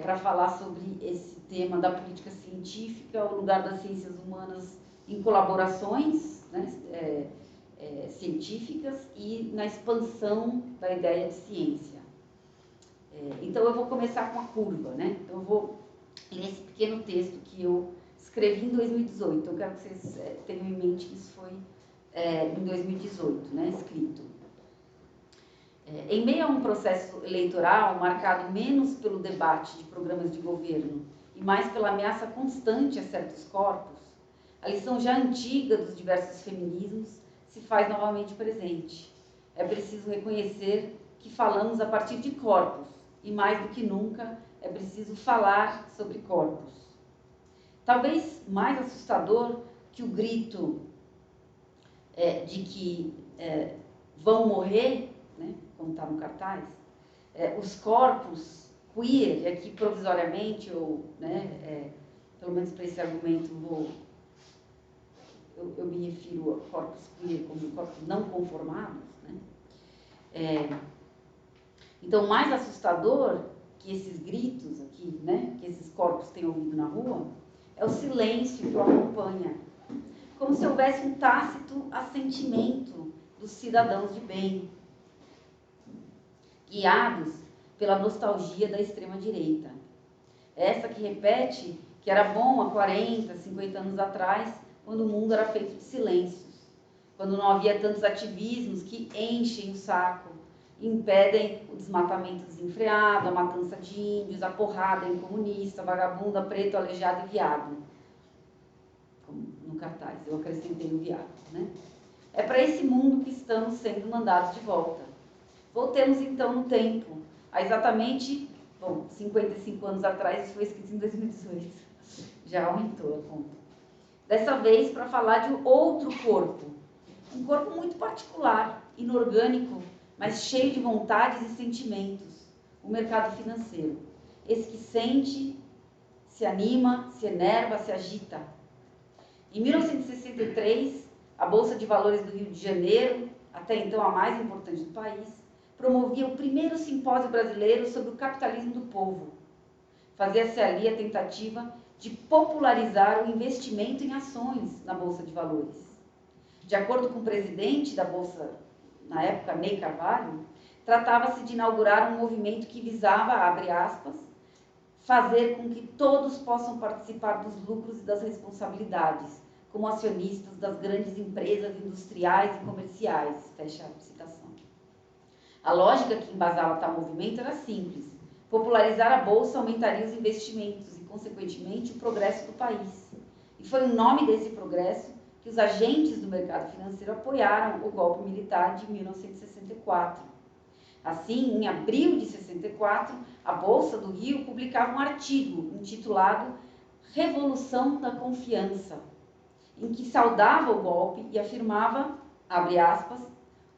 Para falar sobre esse tema da política científica, o lugar das ciências humanas em colaborações, né, científicas e na expansão da ideia de ciência. Então eu vou começar com a curva, né? Então eu vou ler esse pequeno texto que eu escrevi em 2018. Eu quero que vocês tenham em mente que isso foi em 2018, né, escrito. Em meio a um processo eleitoral marcado menos pelo debate de programas de governo e mais pela ameaça constante a certos corpos, a lição já antiga dos diversos feminismos se faz novamente presente. É preciso reconhecer que falamos a partir de corpos e, mais do que nunca, é preciso falar sobre corpos. Talvez mais assustador que o grito de que vão morrer, né, como está no cartaz, os corpos queer, e aqui provisoriamente, ou, né, pelo menos para esse argumento, eu me refiro a corpos queer como corpos não conformados, né? Então, mais assustador que esses gritos aqui, né, que esses corpos têm ouvido na rua, é o silêncio que o acompanha, como se houvesse um tácito assentimento dos cidadãos de bem, guiados pela nostalgia da extrema-direita. Essa que repete que era bom há 40, 50 anos atrás, quando o mundo era feito de silêncios, quando não havia tantos ativismos que enchem o saco e impedem o desmatamento desenfreado, a matança de índios, a porrada em comunista, vagabunda, preto, aleijado e viado. Como no cartaz, eu acrescentei o viado, né? É para esse mundo que estamos sendo mandados de volta. Voltemos então no tempo, há exatamente, 55 anos atrás, isso foi escrito em 2018, já aumentou a conta. Dessa vez para falar de outro corpo, um corpo muito particular, inorgânico, mas cheio de vontades e sentimentos, o mercado financeiro. Esse que sente, se anima, se enerva, se agita. Em 1963, a Bolsa de Valores do Rio de Janeiro, até então a mais importante do país, promovia o primeiro simpósio brasileiro sobre o capitalismo do povo. Fazia-se ali a tentativa de popularizar o investimento em ações na Bolsa de Valores. De acordo com o presidente da Bolsa, na época, Ney Carvalho, tratava-se de inaugurar um movimento que visava, abre aspas, fazer com que todos possam participar dos lucros e das responsabilidades, como acionistas das grandes empresas industriais e comerciais, fecha a citação. A lógica que embasava tal movimento era simples, Popularizar a Bolsa aumentaria os investimentos e, consequentemente, o progresso do país. E foi em nome desse progresso que os agentes do mercado financeiro apoiaram o golpe militar de 1964. Assim, em abril de 64, a Bolsa do Rio publicava um artigo intitulado Revolução da Confiança, em que saudava o golpe e afirmava, abre aspas,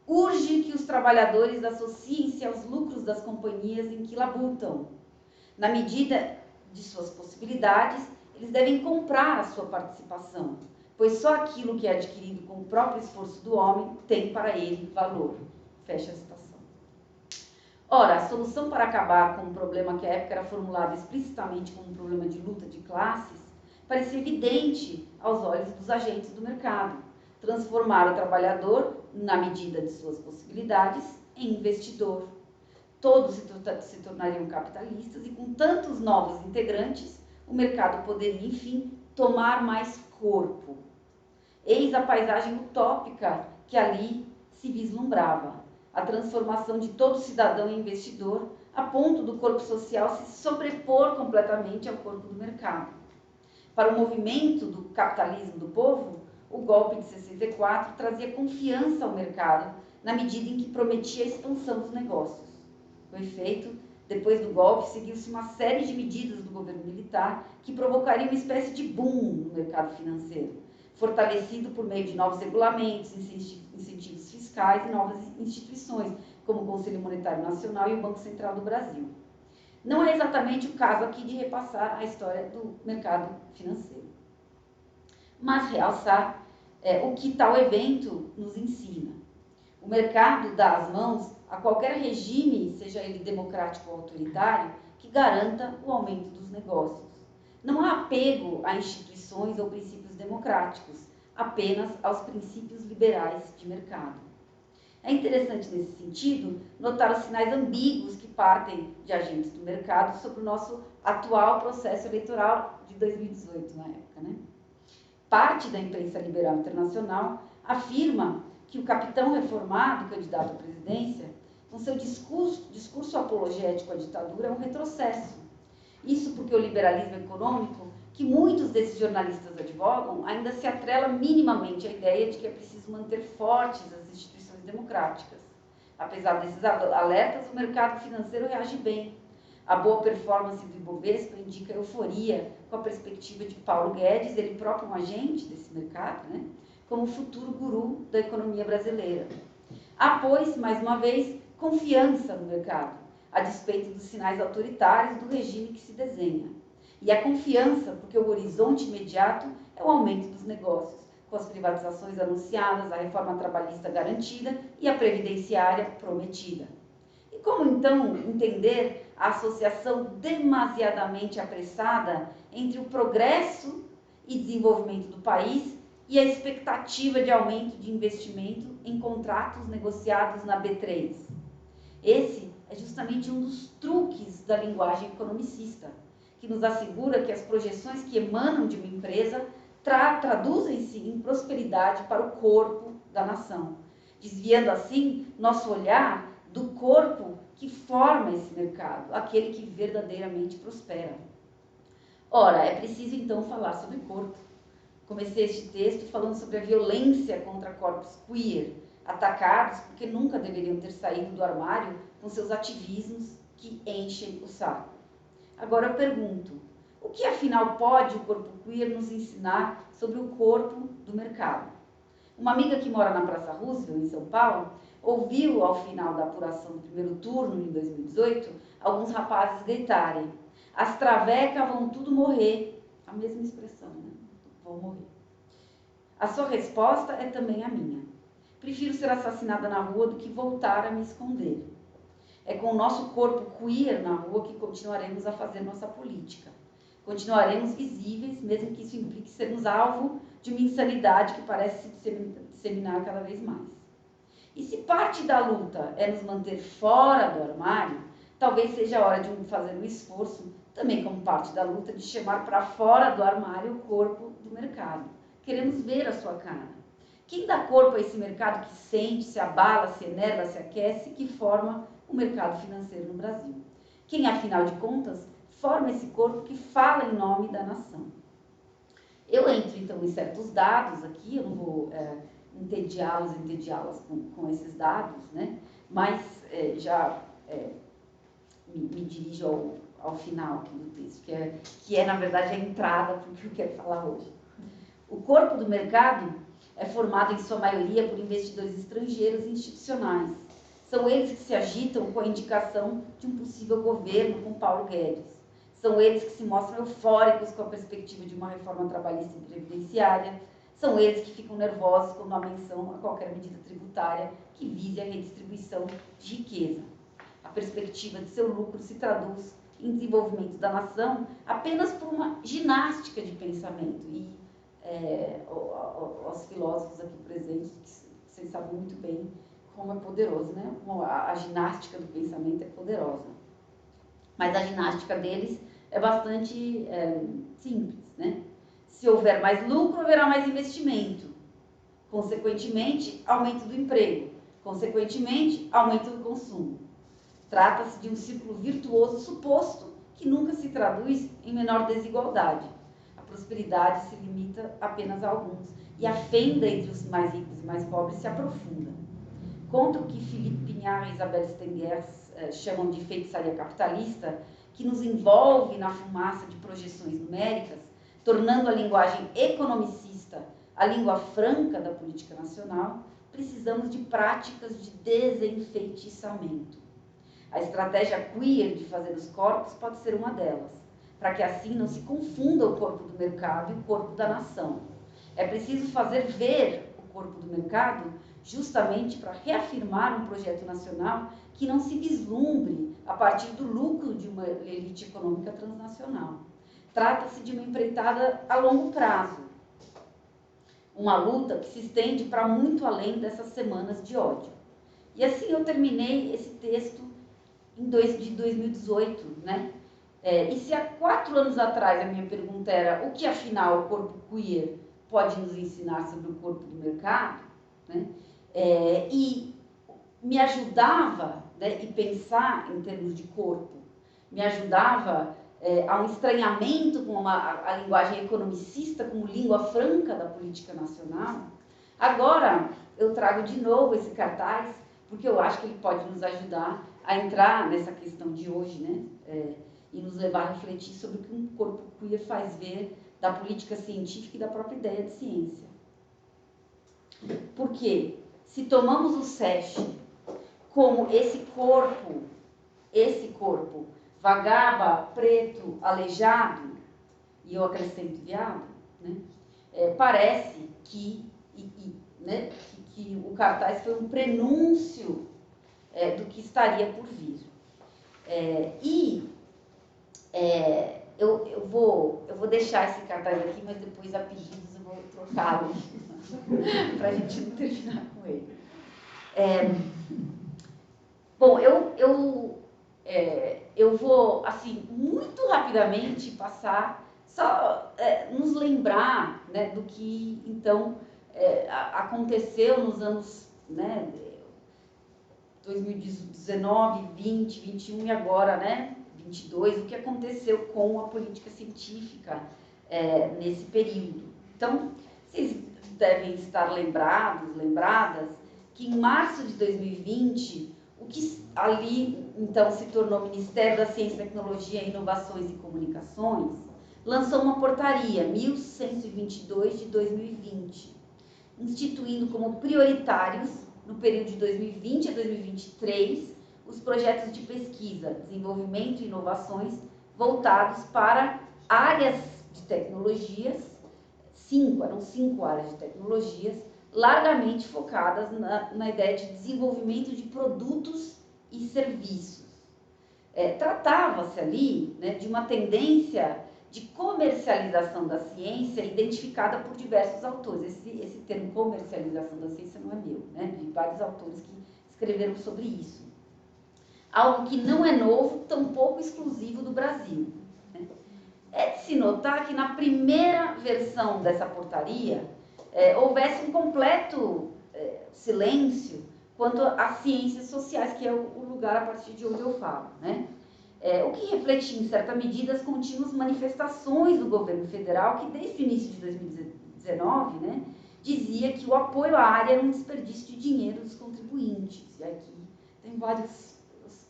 urge que os trabalhadores associem-se aos lucros das companhias em que labutam. Na medida de suas possibilidades, eles devem comprar a sua participação, pois só aquilo que é adquirido com o próprio esforço do homem tem para ele valor. Fecha a citação. Ora, a solução para acabar com um problema que à época era formulado explicitamente como um problema de luta de classes parecia evidente aos olhos dos agentes do mercado. Transformar o trabalhador, na medida de suas possibilidades, em investidor. Todos se tornariam capitalistas e, com tantos novos integrantes, o mercado poderia, enfim, tomar mais corpo. Eis a paisagem utópica que ali se vislumbrava. A transformação de todo cidadão em investidor, a ponto do corpo social se sobrepor completamente ao corpo do mercado. Para o movimento do capitalismo do povo, o golpe de 64 trazia confiança ao mercado, na medida em que prometia a expansão dos negócios. Com efeito, depois do golpe, seguiu-se uma série de medidas do governo militar que provocariam uma espécie de boom no mercado financeiro, fortalecido por meio de novos regulamentos, incentivos fiscais e novas instituições, como o Conselho Monetário Nacional e o Banco Central do Brasil. Não é exatamente o caso aqui de repassar a história do mercado financeiro, mas realçar o que tal evento nos ensina. O mercado dá as mãos a qualquer regime, seja ele democrático ou autoritário, que garanta o aumento dos negócios. Não há apego a instituições ou princípios democráticos, apenas aos princípios liberais de mercado. É interessante, nesse sentido, notar os sinais ambíguos que partem de agentes do mercado sobre o nosso atual processo eleitoral de 2018, na época, né? Parte da imprensa liberal internacional afirma que o capitão reformado, candidato à presidência, com seu discurso apologético à ditadura, é um retrocesso. Isso porque o liberalismo econômico, que muitos desses jornalistas advogam, ainda se atrela minimamente à ideia de que é preciso manter fortes as instituições democráticas. Apesar desses alertas, o mercado financeiro reage bem. A boa performance do Ibovespa indica euforia com a perspectiva de Paulo Guedes, ele próprio um agente desse mercado, né, como futuro guru da economia brasileira. Há, pois, mais uma vez, confiança no mercado, a despeito dos sinais autoritários do regime que se desenha. E a confiança porque o horizonte imediato é o aumento dos negócios, com as privatizações anunciadas, a reforma trabalhista garantida e a previdenciária prometida. E como, então, entender a associação demasiadamente apressada entre o progresso e desenvolvimento do país e a expectativa de aumento de investimento em contratos negociados na B3? Esse é justamente um dos truques da linguagem economicista, que nos assegura que as projeções que emanam de uma empresa traduzem-se em prosperidade para o corpo da nação, desviando assim nosso olhar do corpo que forma esse mercado, aquele que verdadeiramente prospera. Ora, é preciso então falar sobre corpo. Comecei este texto falando sobre a violência contra corpos queer, atacados porque nunca deveriam ter saído do armário com seus ativismos que enchem o saco. Agora eu pergunto, o que afinal pode o corpo queer nos ensinar sobre o corpo do mercado? Uma amiga que mora na Praça Roosevelt, em São Paulo, ouviu ao final da apuração do primeiro turno, em 2018, alguns rapazes gritarem: as travecas vão tudo morrer. A mesma expressão, né? Vão morrer. A sua resposta é também a minha. Prefiro ser assassinada na rua do que voltar a me esconder. É com o nosso corpo queer na rua que continuaremos a fazer nossa política. Continuaremos visíveis, mesmo que isso implique sermos alvo de uma insanidade que parece se disseminar cada vez mais. E se parte da luta é nos manter fora do armário, talvez seja a hora de fazer um esforço, também como parte da luta, de chamar para fora do armário o corpo do mercado. Queremos ver a sua cara. Quem dá corpo a esse mercado que sente, se abala, se enerva, se aquece, que forma o mercado financeiro no Brasil? quem, afinal de contas, forma esse corpo que fala em nome da nação. Eu entro, então, em certos dados aqui, eu não vou entediá-las com esses dados, né? Mas já me dirijo ao final aqui do texto, que é, na verdade, a entrada para o que eu quero falar hoje. O corpo do mercado é formado, em sua maioria, por investidores estrangeiros e institucionais. São eles que se agitam com a indicação de um possível governo com Paulo Guedes. São eles que se mostram eufóricos com a perspectiva de uma reforma trabalhista e previdenciária. São eles que ficam nervosos quando há menção a qualquer medida tributária que vise a redistribuição de riqueza. A perspectiva de seu lucro se traduz em desenvolvimento da nação apenas por uma ginástica de pensamento. E aos filósofos aqui presentes, vocês sabem muito bem como é poderoso, né? Como a ginástica do pensamento é poderosa. Mas a ginástica deles é bastante simples, né? Se houver mais lucro, haverá mais investimento. Consequentemente, aumento do emprego. Consequentemente, aumento do consumo. Trata-se de um círculo virtuoso suposto que nunca se traduz em menor desigualdade. A prosperidade se limita apenas a alguns e a fenda entre os mais ricos e mais pobres se aprofunda. Contra o que Philippe Pinard e Isabelle Stengers chamam de feitiçaria capitalista, que nos envolve na fumaça de projeções numéricas, tornando a linguagem economicista a língua franca da política nacional, precisamos de práticas de desenfeitiçamento. A estratégia queer de fazer os corpos pode ser uma delas, para que assim não se confunda o corpo do mercado e o corpo da nação. É preciso fazer ver o corpo do mercado justamente para reafirmar um projeto nacional que não se vislumbre a partir do lucro de uma elite econômica transnacional. Trata-se de uma empreitada a longo prazo, uma luta que se estende para muito além dessas semanas de ódio. E assim eu terminei esse texto de 2018, né? E se há 4 anos atrás a minha pergunta era o que afinal o corpo queer pode nos ensinar sobre o corpo do mercado, né? E me ajudava, né, e pensar em termos de corpo, me ajudava a um estranhamento com a linguagem economicista como língua franca da política nacional. Agora eu trago de novo esse cartaz, porque eu acho que ele pode nos ajudar a entrar nessa questão de hoje, né, e nos levar a refletir sobre o que um corpo queer faz ver da política científica e da própria ideia de ciência. Porque se tomamos o SESC como esse corpo vagaba, preto, aleijado, e eu acrescento viado, né? Parece que o cartaz foi um prenúncio do que estaria por vir. Eu vou deixar esse cartaz aqui, mas depois a pedidos eu vou trocá-lo para a gente não terminar com ele. Bom, eu vou, assim, muito rapidamente passar, só nos lembrar, né, do que, então, aconteceu nos anos, né, 2019, 20, 21 e agora, né, 22, o que aconteceu com a política científica nesse período. Então, vocês devem estar lembradas, que em março de 2020, o que ali, então, se tornou Ministério da Ciência, Tecnologia, Inovações e Comunicações, lançou uma portaria, 1122 de 2020, instituindo como prioritários, no período de 2020 a 2023, os projetos de pesquisa, desenvolvimento e inovações voltados para áreas de tecnologias, eram 5 áreas de tecnologias, largamente focadas na ideia de desenvolvimento de produtos e serviços. Tratava-se ali, né, de uma tendência de comercialização da ciência identificada por diversos autores. Esse termo comercialização da ciência não é meu, né, de vários autores que escreveram sobre isso. Algo que não é novo, tampouco exclusivo do Brasil. Né? É de se notar que na primeira versão dessa portaria, houvesse um completo silêncio quanto às ciências sociais, que é o lugar a partir de onde eu falo, né? o que refletia, em certa medida, as contínuas manifestações do governo federal, que desde o início de 2019, né, dizia que o apoio à área era um desperdício de dinheiro dos contribuintes. E aqui tem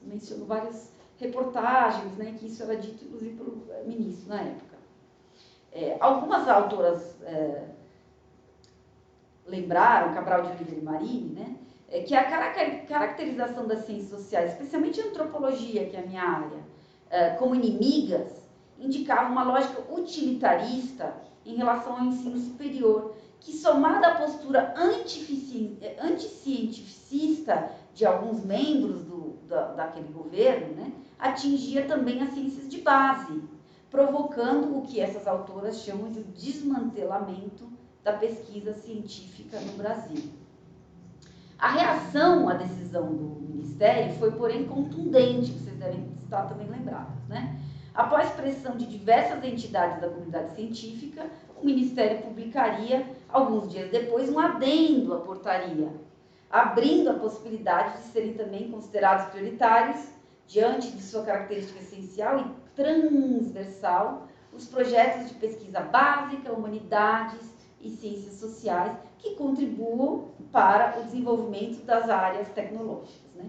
menciono várias reportagens, né, que isso era dito, inclusive, pelo ministro na época. Algumas autoras lembraram, Cabral de Oliveira e Marini, né, que a caracterização das ciências sociais, especialmente a antropologia, que é a minha área, como inimigas, indicava uma lógica utilitarista em relação ao ensino superior, que, somada à postura anticientificista de alguns membros daquele governo, né, atingia também as ciências de base, provocando o que essas autoras chamam de desmantelamento da pesquisa científica no Brasil. A reação à decisão do Ministério foi, porém, contundente, vocês devem estar também lembrados, né? Após pressão de diversas entidades da comunidade científica, o Ministério publicaria, alguns dias depois, um adendo à portaria, abrindo a possibilidade de serem também considerados prioritários, diante de sua característica essencial e transversal, os projetos de pesquisa básica, humanidades e ciências sociais, que contribuam para o desenvolvimento das áreas tecnológicas, né?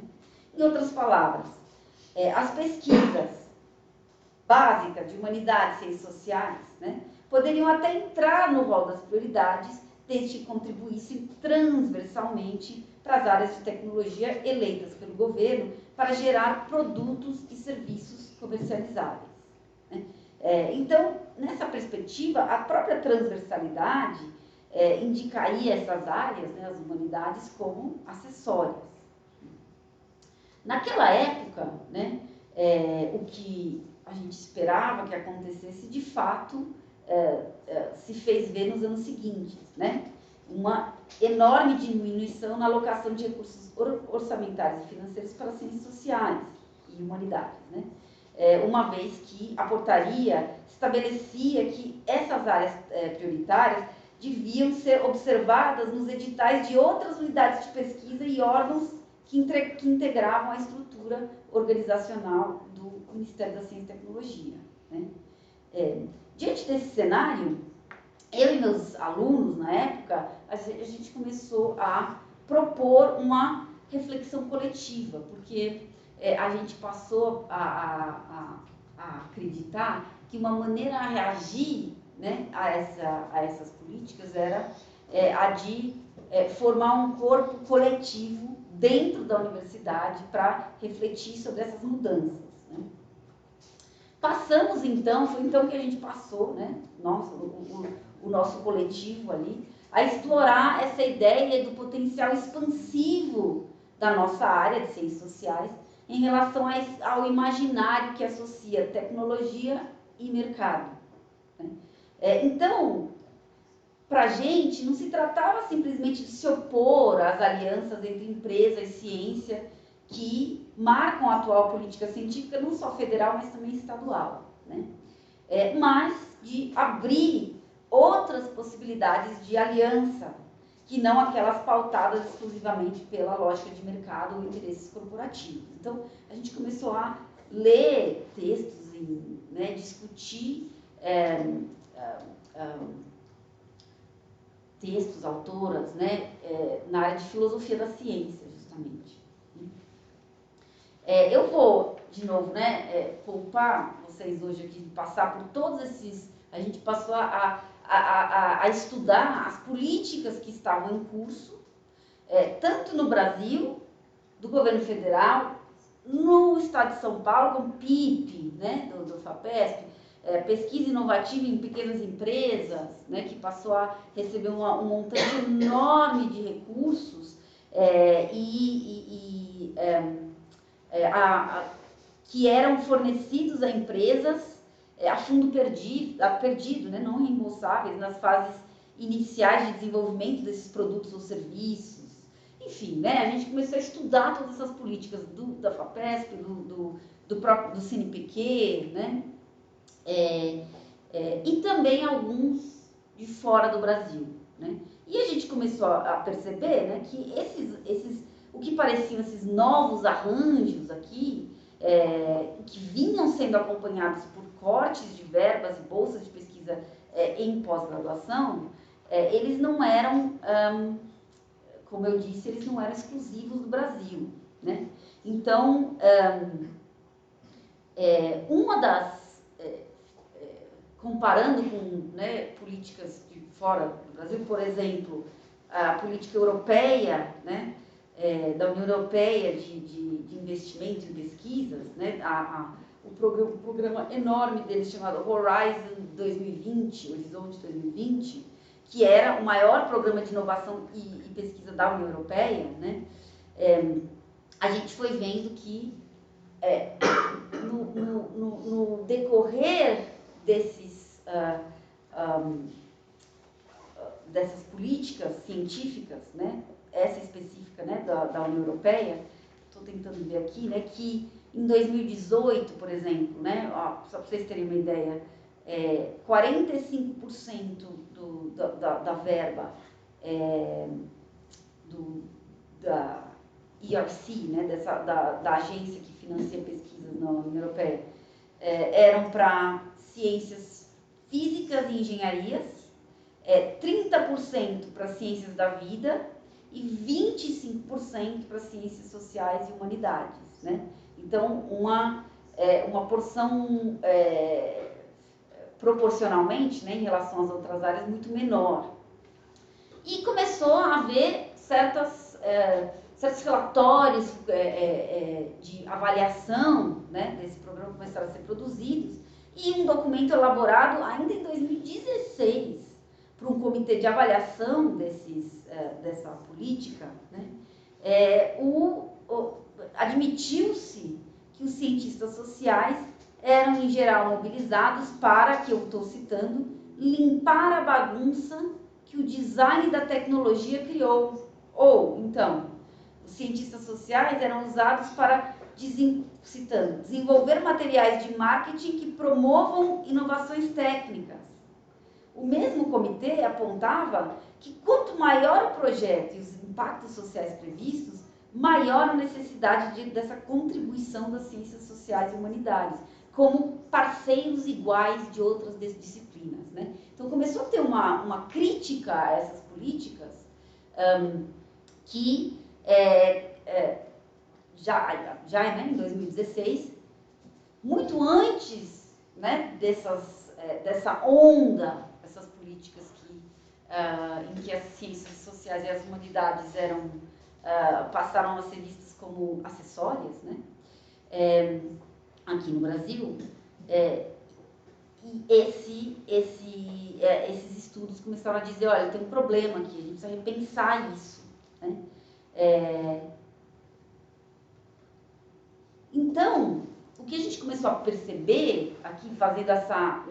Em outras palavras, as pesquisas básicas de humanidades e ciências sociais, né, poderiam até entrar no rol das prioridades, desde que contribuíssem transversalmente para as áreas de tecnologia eleitas pelo governo para gerar produtos e serviços comercializáveis, né? Então, nessa perspectiva, a própria transversalidade indicaria essas áreas, né, as humanidades, como acessórias. Naquela época, né, o que a gente esperava que acontecesse, de fato, se fez ver nos anos seguintes, né? Uma enorme diminuição na alocação de recursos orçamentários e financeiros para ciências sociais e humanidades, né? Uma vez que a portaria estabelecia que essas áreas prioritárias deviam ser observadas nos editais de outras unidades de pesquisa e órgãos que integravam a estrutura organizacional do Ministério da Ciência e Tecnologia, né? Diante desse cenário, eu e meus alunos, na época, a gente começou a propor uma reflexão coletiva, porque a gente passou a acreditar que uma maneira a reagir, né, a essas políticas era a de formar um corpo coletivo dentro da universidade para refletir sobre essas mudanças, né? Passamos então, foi então que a gente passou, né, o nosso coletivo ali, a explorar essa ideia do potencial expansivo da nossa área de ciências sociais em relação ao imaginário que associa tecnologia e mercado, né? Então, para a gente, não se tratava simplesmente de se opor às alianças entre empresa e ciência que marcam a atual política científica, não só federal, mas também estadual, né? Mas de abrir outras possibilidades de aliança, que não aquelas pautadas exclusivamente pela lógica de mercado ou interesses corporativos. Então, a gente começou a ler textos, né, discutir textos, autoras, né, na área de filosofia da ciência, justamente. Eu vou, de novo, né, poupar vocês hoje aqui de passar por todos esses... A gente passou a estudar as políticas que estavam em curso, tanto no Brasil, do governo federal, no estado de São Paulo, com o PIP, né, do FAPESP, pesquisa inovativa em pequenas empresas, né, que passou a receber um montante enorme de recursos, que eram fornecidos a empresas a fundo perdido, né, não reembolsáveis, nas fases iniciais de desenvolvimento desses produtos ou serviços. Enfim, né, a gente começou a estudar todas essas políticas da FAPESP, do CNPq, né, e também alguns de fora do Brasil, né? E a gente começou a perceber, né, que o que pareciam esses novos arranjos aqui, que vinham sendo acompanhados por cortes de verbas e bolsas de pesquisa em pós-graduação, eles não eram, como eu disse, eles não eram exclusivos do Brasil, né? Então, uma das, comparando com, né, políticas de fora do Brasil, por exemplo, a política europeia, né, da União Europeia de investimento em pesquisas, né, o programa enorme deles chamado Horizon 2020, Horizonte 2020, que era o maior programa de inovação e pesquisa da União Europeia, né, a gente foi vendo que no decorrer dessas políticas científicas, né, essa específica, né, da União Europeia, estou tentando ver aqui, né, que em 2018, por exemplo, né, só para vocês terem uma ideia, 45% da verba da ERC, né, da agência que financia pesquisas na União Europeia, eram para ciências físicas e engenharias, 30% para ciências da vida e 25% para ciências sociais e humanidades, né? Então, uma porção proporcionalmente, né, em relação às outras áreas, muito menor. E começou a haver certos relatórios de avaliação, né, desse programa começaram a ser produzidos, e um documento elaborado ainda em 2016 por um comitê de avaliação dessa política, né, admitiu-se que os cientistas sociais eram, em geral, mobilizados para, que eu estou citando, limpar a bagunça que o design da tecnologia criou. Ou, então, os cientistas sociais eram usados para, citando, desenvolver materiais de marketing que promovam inovações técnicas. O mesmo comitê apontava que quanto maior o projeto e os impactos sociais previstos, maior a necessidade dessa contribuição das ciências sociais e humanidades, como parceiros iguais de outras disciplinas, né? Então começou a ter uma crítica a essas políticas que já em 2016, muito antes, né, dessa onda, essas políticas em que as ciências sociais e as humanidades passaram a ser vistas como acessórias, né, aqui no Brasil, e esses estudos começaram a dizer, olha, tem um problema aqui, a gente precisa repensar isso, né? Então, o que a gente começou a perceber aqui, fazendo essa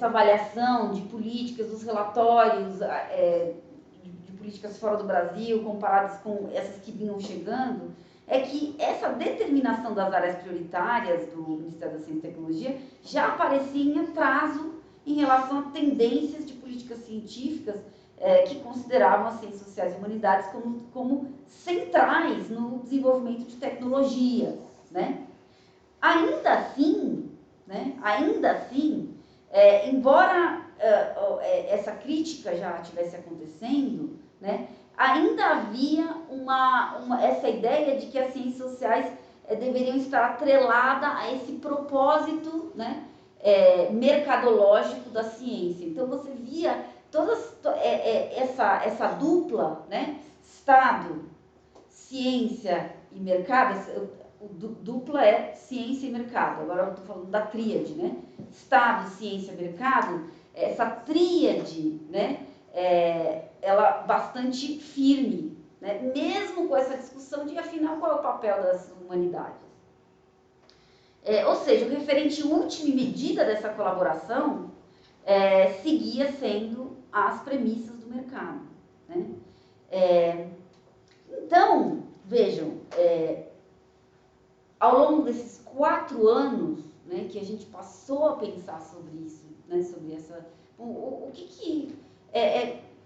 avaliação de políticas, dos relatórios de políticas fora do Brasil, comparadas com essas que vinham chegando, é que essa determinação das áreas prioritárias do Ministério da Ciência e Tecnologia já aparecia em atraso em relação a tendências de políticas científicas que consideravam as ciências sociais e humanidades como centrais no desenvolvimento de tecnologias, né? Ainda assim, embora essa crítica já estivesse acontecendo, né, ainda havia essa ideia de que as ciências sociais deveriam estar atreladas a esse propósito, né, mercadológico da ciência. Então você via toda essa dupla, né, Estado, ciência e mercado. Dupla é ciência e mercado. Agora eu estou falando da tríade, né? Estado, ciência e mercado. Essa tríade, né, ela bastante firme, né? Mesmo com essa discussão de, afinal, qual é o papel das humanidades. Ou seja, o referente último e medida dessa colaboração seguia sendo as premissas do mercado, né? Então, vejam, ao longo desses 4 anos, né, que a gente passou a pensar sobre isso, né, sobre essa...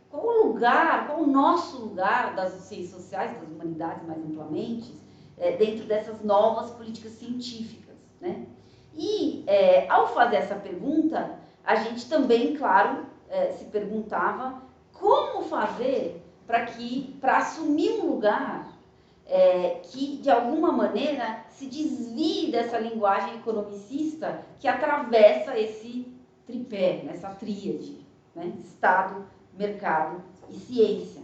qual o lugar, qual o nosso lugar das ciências sociais, das humanidades mais amplamente, dentro dessas novas políticas científicas, né? E ao fazer essa pergunta, a gente também, claro, se perguntava como fazer para assumir um lugar que, de alguma maneira, se desvie dessa linguagem economicista que atravessa esse tripé, essa tríade, né? Estado, mercado e ciência.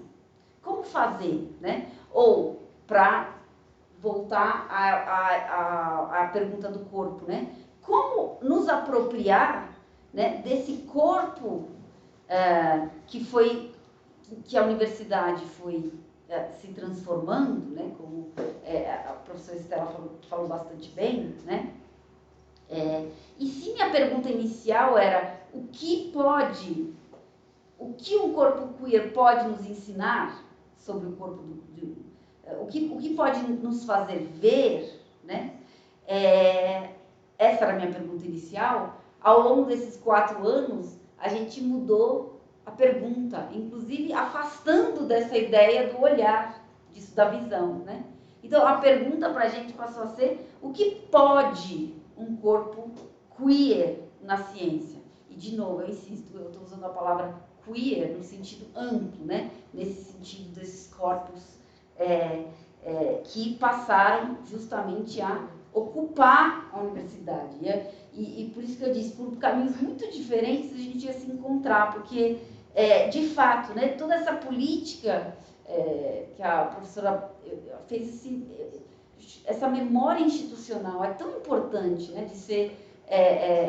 Como fazer, né? Ou, para voltar à pergunta do corpo, né? Como nos apropriar, né, desse corpo que a universidade foi se transformando, né, como a professora Estela falou bastante bem, né? E sim, a pergunta inicial era o que um corpo queer pode nos ensinar sobre o corpo o que pode nos fazer ver, né? Essa era a minha pergunta inicial. Ao longo desses 4 anos, a gente mudou a pergunta, inclusive afastando dessa ideia do olhar, disso da visão, né? Então, a pergunta para a gente passou a ser o que pode um corpo queer na ciência? E, de novo, eu insisto, eu estou usando a palavra queer no sentido amplo, né? Nesse sentido desses corpos que passaram justamente a ocupar a universidade. E por isso que eu disse, por caminhos muito diferentes a gente ia se encontrar, porque, de fato, né, toda essa política que a professora fez, essa memória institucional é tão importante, né, de ser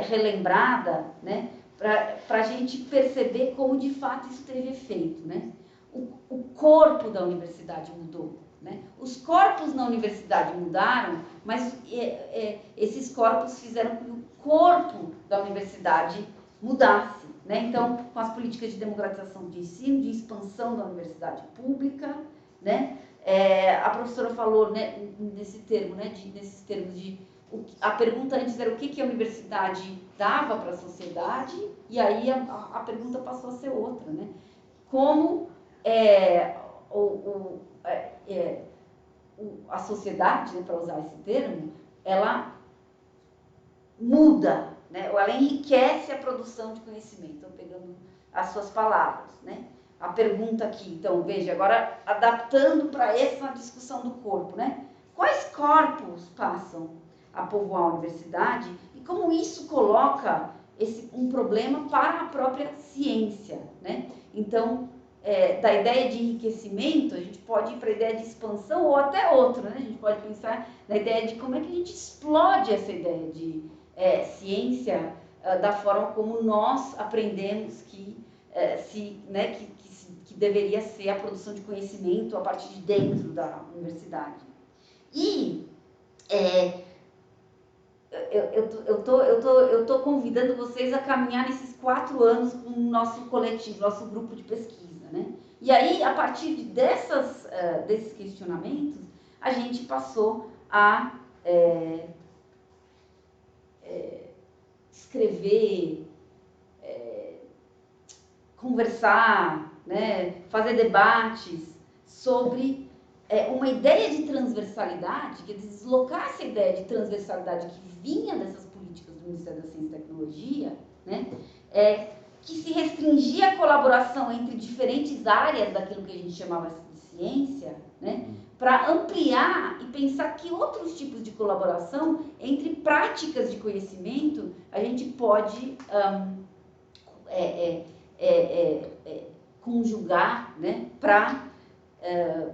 relembrada, né, para a gente perceber como, de fato, isso teve efeito, né? O corpo da universidade mudou, né? Os corpos na universidade mudaram, mas esses corpos fizeram com que o corpo da universidade mudasse, né? Então, com as políticas de democratização de ensino, de expansão da universidade pública, né? A professora falou, né, nesse termo, né, nesses termos de a pergunta antes era o que a universidade dava para a sociedade, e aí a pergunta passou a ser outra, né? Como a sociedade, né, para usar esse termo, ela muda, né? Ou ela enriquece a produção de conhecimento. Estou pegando as suas palavras, né? A pergunta aqui, então, veja, agora adaptando para essa discussão do corpo, né? Quais corpos passam a povoar a universidade e como isso coloca um problema para a própria ciência, né? Então, da ideia de enriquecimento, a gente pode ir para a ideia de expansão ou até outra, né? A gente pode pensar na ideia de como é que a gente explode essa ideia de ciência da forma como nós aprendemos que deveria ser a produção de conhecimento a partir de dentro da universidade. E eu tô convidando vocês a caminhar nesses 4 anos com o nosso coletivo, nosso grupo de pesquisa, né? E aí, a partir desses questionamentos, a gente passou a escrever, conversar, né? Fazer debates sobre uma ideia de transversalidade, que deslocar essa ideia de transversalidade que vinha dessas políticas do Ministério da Ciência e Tecnologia, né, que se restringia a colaboração entre diferentes áreas daquilo que a gente chamava de ciência, né, para ampliar e pensar que outros tipos de colaboração entre práticas de conhecimento a gente pode conjugar, né, para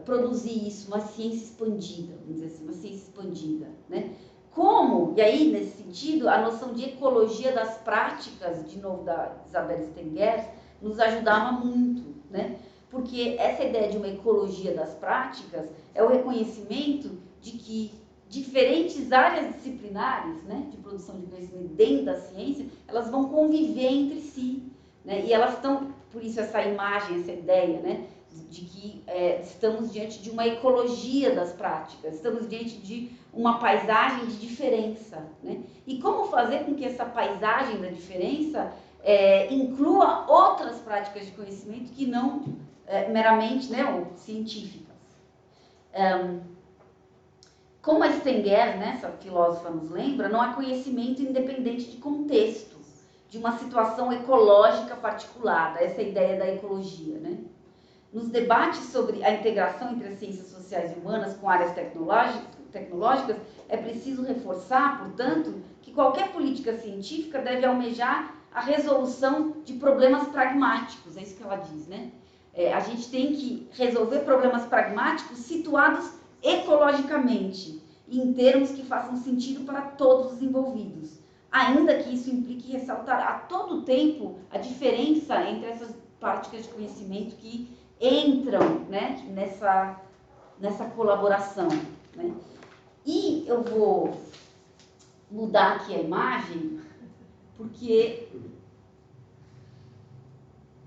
produzir isso, uma ciência expandida, vamos dizer assim, uma ciência expandida, né? Como, e aí nesse sentido, a noção de ecologia das práticas, de novo da Isabelle Stengers, nos ajudava muito, né? Porque essa ideia de uma ecologia das práticas é o reconhecimento de que diferentes áreas disciplinares, né, de produção de conhecimento dentro da ciência, elas vão conviver entre si, né? E elas estão, por isso essa imagem, essa ideia, né, de que estamos diante de uma ecologia das práticas, estamos diante de uma paisagem de diferença, né? E como fazer com que essa paisagem da diferença inclua outras práticas de conhecimento que não meramente, né, científicas. como a Stenger, né, essa filósofa nos lembra, não há conhecimento independente de contexto, de uma situação ecológica particular, essa é a ideia da ecologia, né? Nos debates sobre a integração entre as ciências sociais e humanas com áreas tecnológicas, é preciso reforçar, portanto, que qualquer política científica deve almejar a resolução de problemas pragmáticos, é isso que ela diz, né? A gente tem que resolver problemas pragmáticos situados ecologicamente, e em termos que façam sentido para todos os envolvidos, ainda que isso implique ressaltar a todo tempo a diferença entre essas práticas de conhecimento que entram, né, nessa colaboração, né? E eu vou mudar aqui a imagem, porque...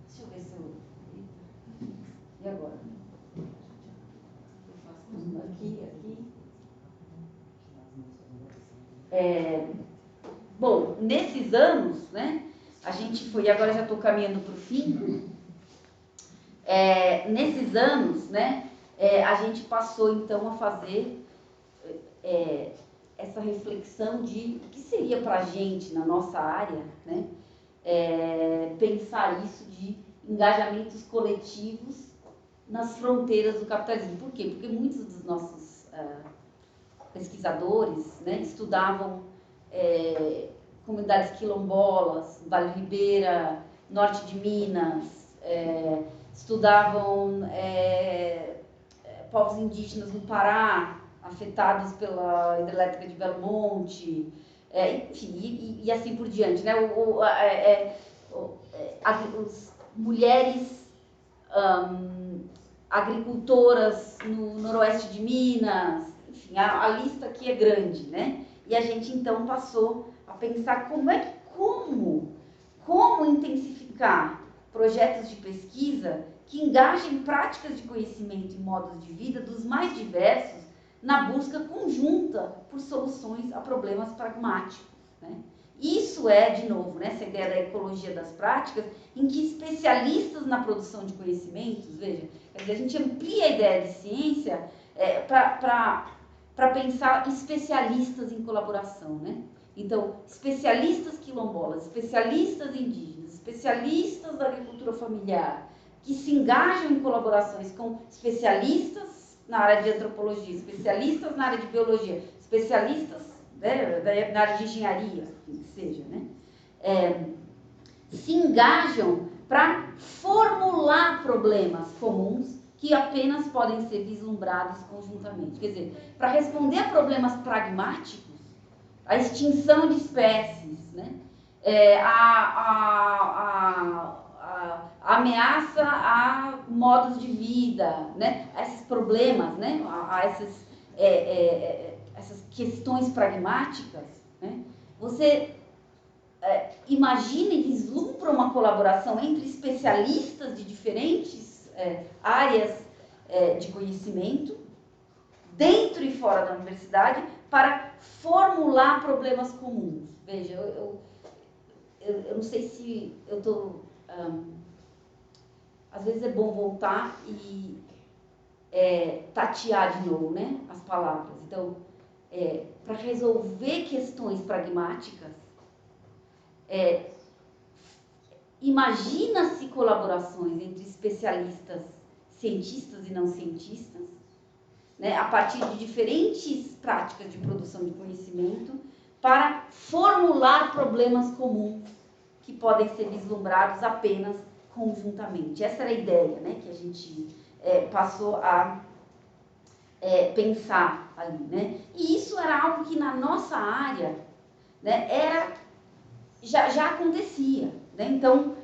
Deixa eu ver se eu... E agora? Eu faço aqui. Bom, nesses anos, né, a gente foi, agora já estou caminhando para o fim, nesses anos, né, a gente passou então a fazer essa reflexão de o que seria para a gente, na nossa área, né, pensar isso de engajamentos coletivos nas fronteiras do capitalismo. Por quê? Porque muitos dos nossos pesquisadores, né, estudavam comunidades quilombolas, Vale do Ribeira, norte de Minas, estudavam povos indígenas no Pará, afetados pela hidrelétrica de Belo Monte, enfim, e assim por diante, né? As mulheres agricultoras no noroeste de Minas, enfim, a lista aqui é grande, né? E a gente então passou a pensar como intensificar projetos de pesquisa que engajem práticas de conhecimento e modos de vida dos mais diversos na busca conjunta por soluções a problemas pragmáticos, né? Isso de novo, né, essa ideia da ecologia das práticas, em que especialistas na produção de conhecimentos, veja, quer dizer, a gente amplia a ideia de ciência para pensar especialistas em colaboração, né? Então, especialistas quilombolas, especialistas indígenas, especialistas da agricultura familiar, que se engajam em colaborações com especialistas na área de antropologia, especialistas na área de biologia, especialistas, né, na área de engenharia, que seja, né? Se engajam para formular problemas comuns que apenas podem ser vislumbrados conjuntamente. Quer dizer, para responder a problemas pragmáticos, a extinção de espécies, né? A ameaça a modos de vida, né? A esses problemas, né? Essas questões pragmáticas, né? Você imagina e vislumbra uma colaboração entre especialistas de diferentes áreas de conhecimento, dentro e fora da universidade, para formular problemas comuns. Veja, eu não sei se eu estou... às vezes é bom voltar e tatear de novo, né, as palavras. Então, para resolver questões pragmáticas, imagina-se colaborações entre especialistas, cientistas e não cientistas, né, a partir de diferentes práticas de produção de conhecimento, para formular problemas comuns que podem ser vislumbrados apenas conjuntamente. Essa era a ideia, né, que a gente passou a pensar ali, né? E isso era algo que na nossa área, né, já acontecia, né? Então,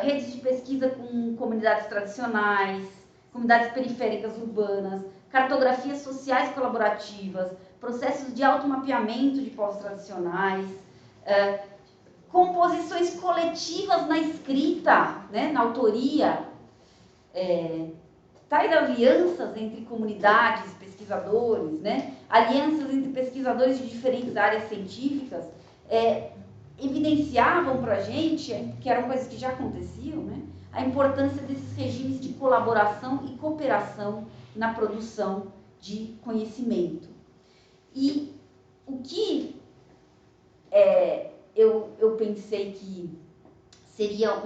redes de pesquisa com comunidades tradicionais, comunidades periféricas urbanas, cartografias sociais colaborativas, processos de automapeamento de povos tradicionais, composições coletivas na escrita, né, na autoria, tais alianças entre comunidades, pesquisadores, né, alianças entre pesquisadores de diferentes áreas científicas, evidenciavam para a gente, que eram coisas que já aconteciam, né, a importância desses regimes de colaboração e cooperação na produção de conhecimento. E o que eu pensei que seria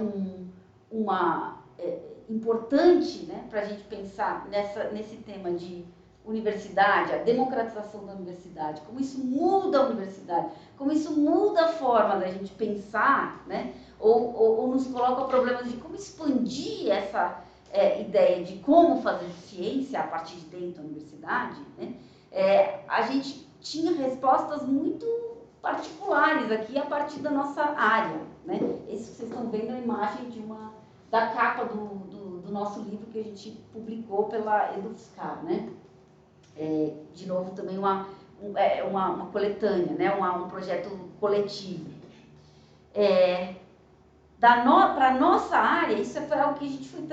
importante, né, para a gente pensar nesse tema de universidade, a democratização da universidade, como isso muda a universidade, como isso muda a forma da gente pensar, né, ou nos coloca problemas de como expandir essa ideia de como fazer ciência a partir de dentro da universidade, né, a gente tinha respostas muito particulares aqui a partir da nossa área, né. Isso que vocês estão vendo é a imagem da capa do nosso livro que a gente publicou pela EduFiscar, né. De novo, também uma coletânea, né, um projeto coletivo. Para a nossa área, isso foi algo que a gente foi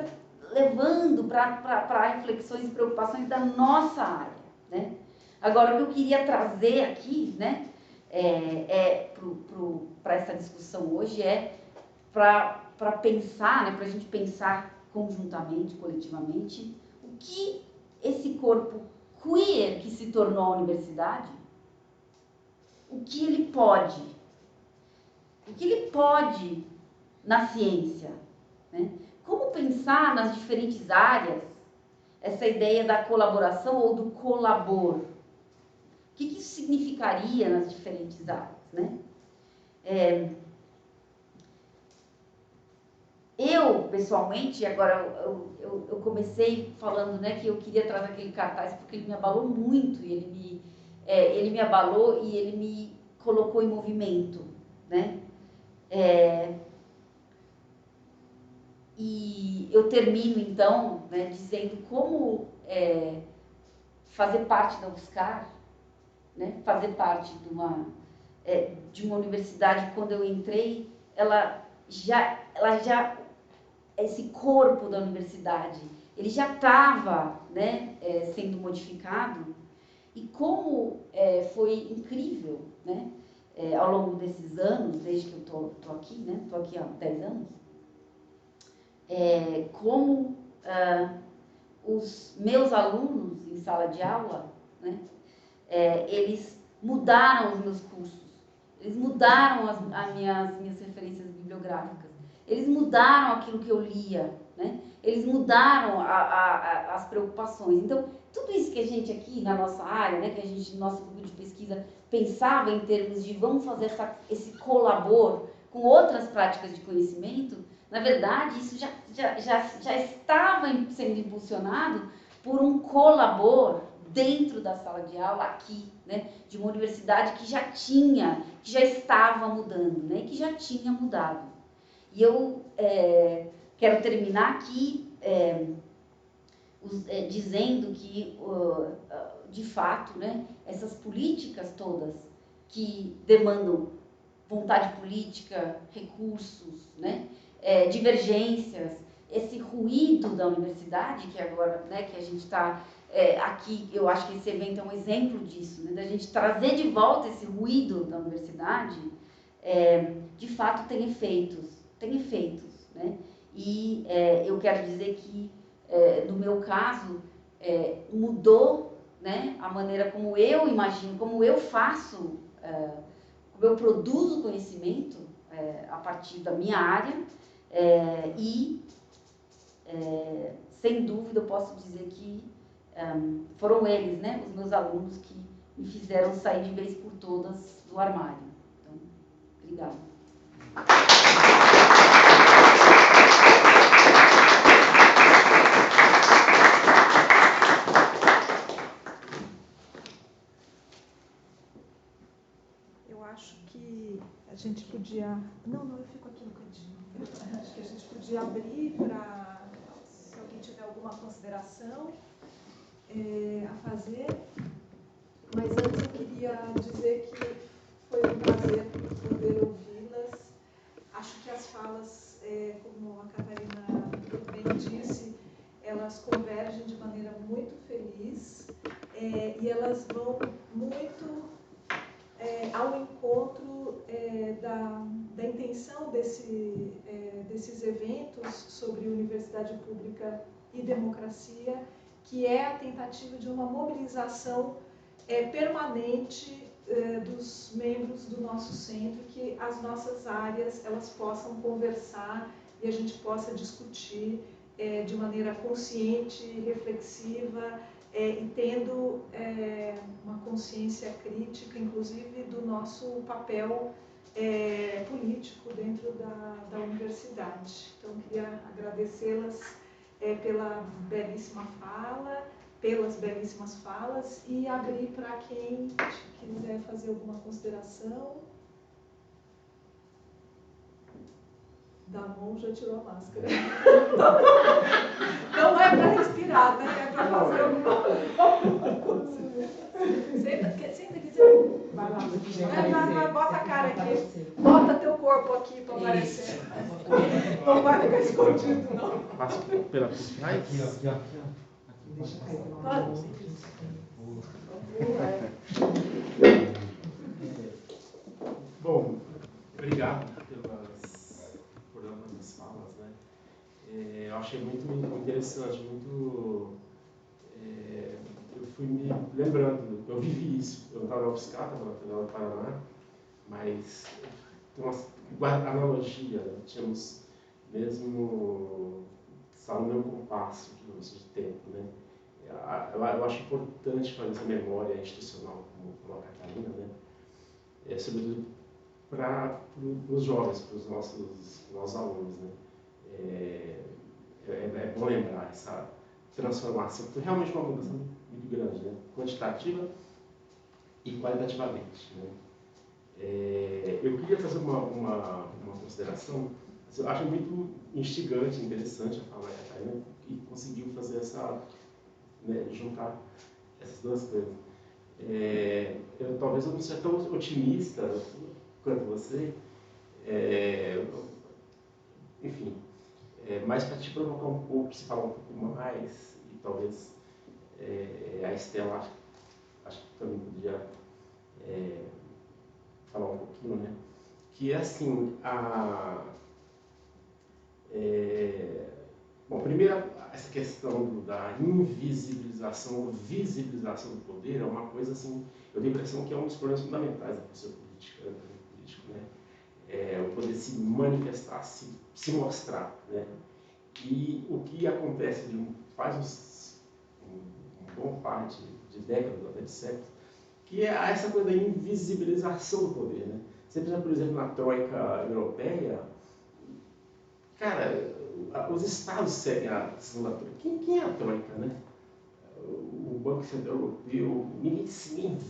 levando para reflexões e preocupações da nossa área, né. Agora, o que eu queria trazer aqui, né, para essa discussão hoje para pensar, né, para a gente pensar conjuntamente, coletivamente, o que esse corpo queer que se tornou a universidade, o que ele pode na ciência, né? Como pensar nas diferentes áreas essa ideia da colaboração ou do colabor? O que isso significaria nas diferentes áreas, né? Eu, pessoalmente, agora eu comecei falando, né, que eu queria trazer aquele cartaz porque ele me abalou muito, e ele me abalou e ele me colocou em movimento, né? E eu termino, então, né, dizendo como fazer parte da UFSCar, né, fazer parte de uma universidade, quando eu entrei, ela já esse corpo da universidade, ele já estava, né, sendo modificado, e como foi incrível, né, ao longo desses anos, desde que eu tô aqui, né, estou aqui há 10 anos, como os meus alunos em sala de aula, né, eles mudaram os meus cursos, eles mudaram as minhas referências bibliográficas, eles mudaram aquilo que eu lia, né? Eles mudaram as preocupações. Então, tudo isso que a gente aqui na nossa área, né, que a gente no nosso grupo de pesquisa pensava em termos de vamos fazer esse colabor com outras práticas de conhecimento, na verdade, isso já estava sendo impulsionado por um colabor dentro da sala de aula aqui, né, de uma universidade que já estava mudando, né, que já tinha mudado. E eu quero terminar aqui dizendo que, de fato, né, essas políticas todas que demandam vontade política, recursos, né, divergências, esse ruído da universidade, que agora, né, que a gente está aqui, eu acho que esse evento é um exemplo disso, né, da gente trazer de volta esse ruído da universidade, de fato tem efeitos, né, e eu quero dizer que, no meu caso, mudou, né, a maneira como eu imagino, como eu faço, como eu produzo conhecimento a partir da minha área, e, sem dúvida, eu posso dizer que foram eles, né, os meus alunos, que me fizeram sair de vez por todas do armário. Então, obrigada. Eu acho que a gente podia... Não, eu fico aqui no cantinho. Acho que a gente podia abrir para, se alguém tiver alguma consideração a fazer. Mas antes eu queria dizer que foi um prazer poder ouvi-las. Acho que as falas, como a Catarina bem disse, elas convergem de maneira muito feliz, e elas vão muito ao encontro da intenção desses eventos sobre universidade pública e democracia, que é a tentativa de uma mobilização permanente dos membros do nosso centro, que as nossas áreas elas possam conversar e a gente possa discutir de maneira consciente, reflexiva e tendo uma consciência crítica, inclusive do nosso papel político dentro da universidade. Então, queria agradecê-las pela belíssima fala, pelas belíssimas falas e abrir para quem quiser fazer alguma consideração. Damon já tirou a máscara. Não é para respirar, né? É para fazer alguma coisa. Senta aqui. Vai lá. Vai, bota a cara aqui. Bota teu corpo aqui para aparecer. Não vai ficar escondido, não. Passa pela trás. Aqui. Deixa cair. Bom, obrigado por ambas as falas, né? Eu achei muito interessante, eu fui me lembrando, eu vivi isso. Eu não estava na UFSCar, estava na Federal do Paraná, mas tem uma analogia, né? Tínhamos mesmo salão meu compasso, digamos, de tempo, né? Eu acho importante fazer essa memória institucional, como a Catarina, né? Sobretudo para os jovens, para os nossos alunos, né? É bom lembrar essa transformação, foi realmente uma mudança muito grande, né? Quantitativa e qualitativamente, né? Eu queria fazer uma consideração. Eu acho muito instigante, interessante a fala da Catarina, e conseguiu fazer essa, né, juntar essas duas coisas. Talvez eu não seja tão otimista quanto você, enfim, mas para te provocar um pouco, se falar um pouco mais, e talvez a Estela, acho que também podia falar um pouquinho, né? Que é assim, bom, primeiro, essa questão da invisibilização ou visibilização do poder é uma coisa assim, eu tenho a impressão que é um dos problemas fundamentais da pessoa política, né? O poder se manifestar, se mostrar, né? E o que acontece faz um bom parte de décadas, até de séculos, que é essa coisa da invisibilização do poder, né? Você pensa, por exemplo, na Troika Europeia, cara, os estados seguem a assinatura. Quem é a Troika, né? O Banco Central Europeu, ninguém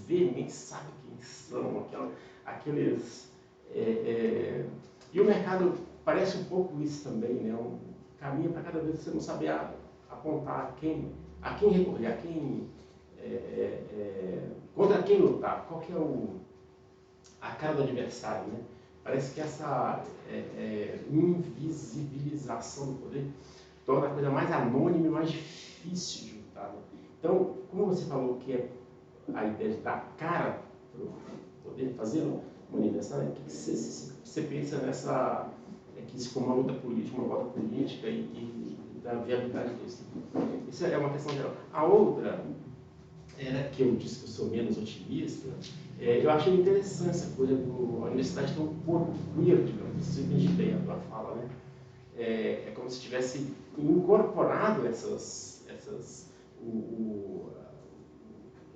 vê, ninguém sabe quem são, aqueles... E o mercado parece um pouco isso também, né? Caminha para cada vez você não saber apontar a quem recorrer, contra quem lutar, qual que é a cara do adversário, né? Parece que essa invisibilização do poder torna a coisa mais anônima e mais difícil de lutar, né? Então, como você falou que é a ideia de dar cara para o poder, fazer uma aniversário, o que você pensa nessa, que isso como uma luta política, uma luta política e da viabilidade disso? Isso é uma questão geral. A outra era que eu disse que eu sou menos otimista. Eu achei interessante essa coisa a universidade ter um corpo queer, digamos, você entende bem a tua fala, né? É como se tivesse incorporado essas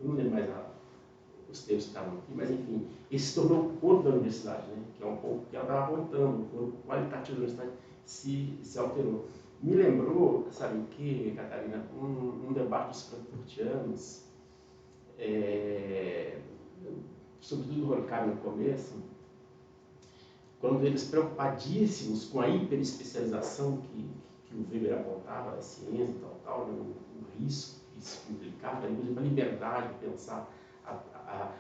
eu não lembro mais os termos que estavam aqui, mas enfim, esse se tornou o corpo da universidade, né? Que é um pouco que ela estava apontando, o corpo qualitativo da universidade se alterou. Me lembrou, sabe o que, Catarina? Um debate dos frankfurtianos, sobretudo do Horkheimer no começo, quando eles preocupadíssimos com a hiperespecialização que o Weber apontava da ciência e tal, né, o risco que isso implicava, inclusive a liberdade de pensar, a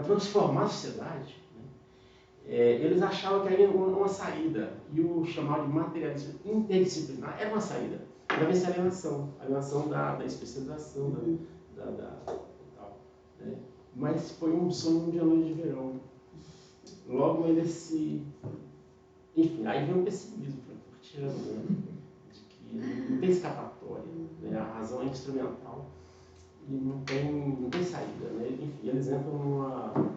transformar a sociedade, né? Eles achavam que havia uma saída, e o chamado de materialismo interdisciplinar era uma saída. Deve ser a alienação da especialização, tal, né? Mas foi um sonho de noite de verão. Logo ele enfim, aí vem o pessimismo frankfurtiano, né? De que não tem escapatória, né? A razão é instrumental. e não tem saída, né? Enfim, eles entram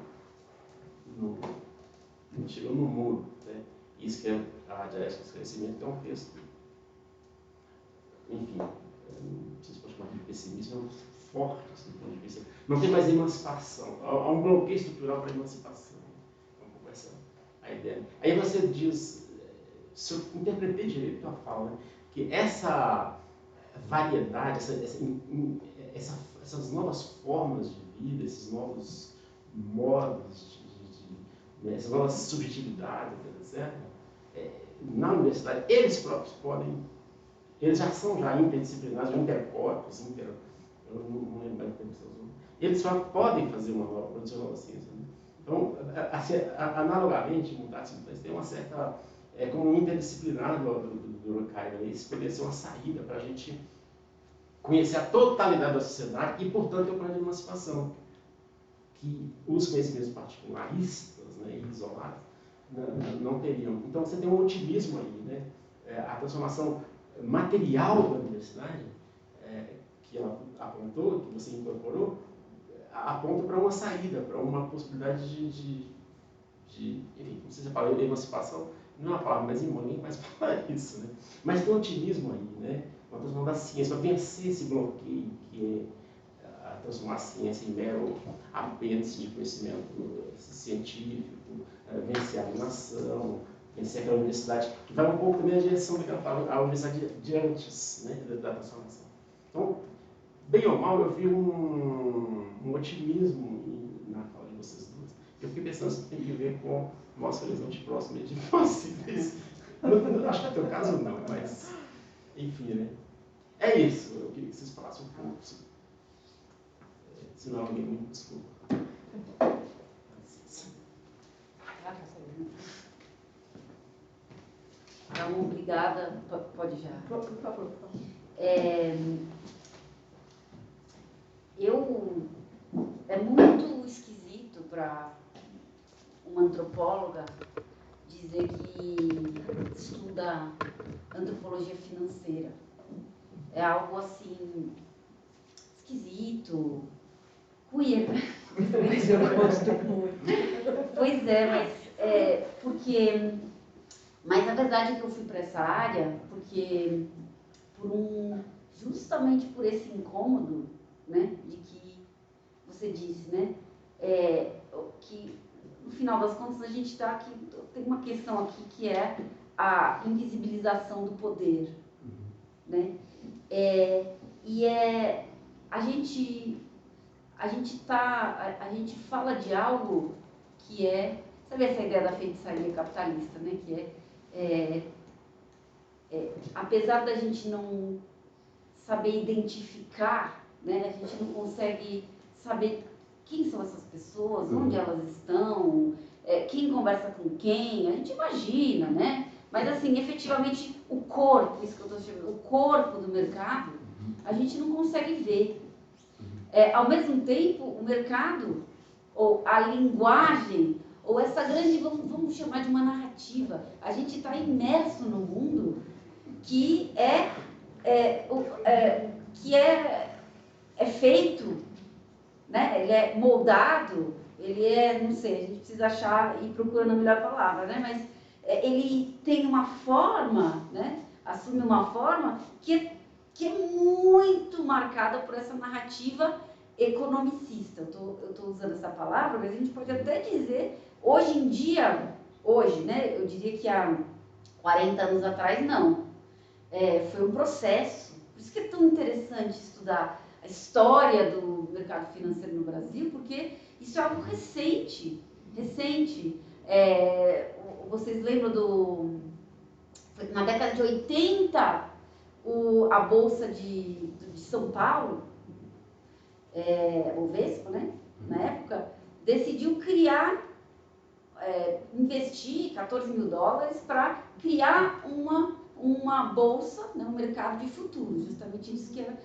chegam no muro, né? Isso que é a dialética do esclarecimento, que é um texto, enfim, não sei se pode chamar de pessimismo, é um forte, assim, do ponto de vista. Não tem mais emancipação, há um bloqueio estrutural para a emancipação. É um pouco essa a ideia. Aí você diz, se eu interpretei direito a fala, né, que essa variedade, essas novas formas de vida, esses novos modos, essas novas subjetividades, etc., na universidade, eles próprios eles já são interdisciplinares, intercorpos, eu não lembro mais o termo que você usou, eles só podem fazer uma nova, produzir uma nova ciência. Né? Então, assim, analogamente, Mutatis Mutandis tem uma certa, como um interdisciplinar do Durkheim, isso poderia ser uma saída para a gente conhecer a totalidade da sociedade e, portanto, ter um plano de emancipação, que os conhecimentos particularistas, né, e isolados não teriam. Então, você tem um otimismo aí, né? A transformação material da universidade, que ela apontou, que você incorporou, aponta para uma saída, para uma possibilidade enfim, não sei se a palavra emancipação não é uma palavra mais imune, ninguém mais fala isso, né? Mas tem um otimismo aí, né? Uma transformação da ciência, para vencer esse bloqueio que é transformar a ciência em mero apêndice de conhecimento científico, vencer a alienação, vencer aquela universidade, que vai um pouco também na direção do que ela fala, a universidade de antes, né, da transformação. Então, bem ou mal, eu vi um otimismo na fala de vocês duas. Eu fiquei pensando se tem que ver com o nosso horizonte próximo de possíveis. Acho que no teu caso não, mas enfim, né? É isso. Eu queria que vocês falassem um pouco. Se não, alguém me desculpa. Então, obrigada. Pode já. Por favor. É muito esquisito para uma antropóloga dizer que estuda antropologia financeira. É algo assim esquisito, queer. Mas eu gosto muito. Pois é, mas a verdade é que eu fui para essa área porque justamente por esse incômodo, né, de que você disse, né, que no final das contas a gente está aqui, tem uma questão aqui que é a invisibilização do poder, né, a gente fala de algo que sabe essa ideia da feitiçaria capitalista, né, que apesar da gente não saber identificar, né, a gente não consegue saber quem são essas pessoas, onde elas estão, quem conversa com quem, a gente imagina, né? Mas assim, efetivamente, o corpo, isso que eu estou chamando, o corpo do mercado, a gente não consegue ver. Ao mesmo tempo, o mercado, ou a linguagem, ou essa grande, vamos chamar de uma narrativa, a gente está imerso no mundo que é feito, né? Ele é moldado, não sei, a gente precisa achar e procurando a melhor palavra, né? Mas ele tem uma forma, né? Assume uma forma que é muito marcada por essa narrativa economicista. Eu tô usando essa palavra, mas a gente pode até dizer, hoje em dia, né? Eu diria que há 40 anos atrás, não. Foi um processo. Por isso que é tão interessante estudar a história do mercado financeiro no Brasil, porque isso é algo recente. Vocês lembram na década de 80, a Bolsa de São Paulo, o Vespa, né, na época, decidiu investir $14 mil para criar uma bolsa, né, um mercado de futuros, justamente isso que era.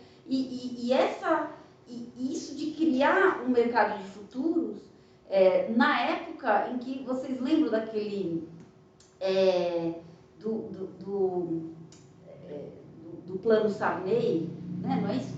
Isso de criar um mercado de futuros, na época em que vocês lembram daquele do plano Sarney, né, não é isso?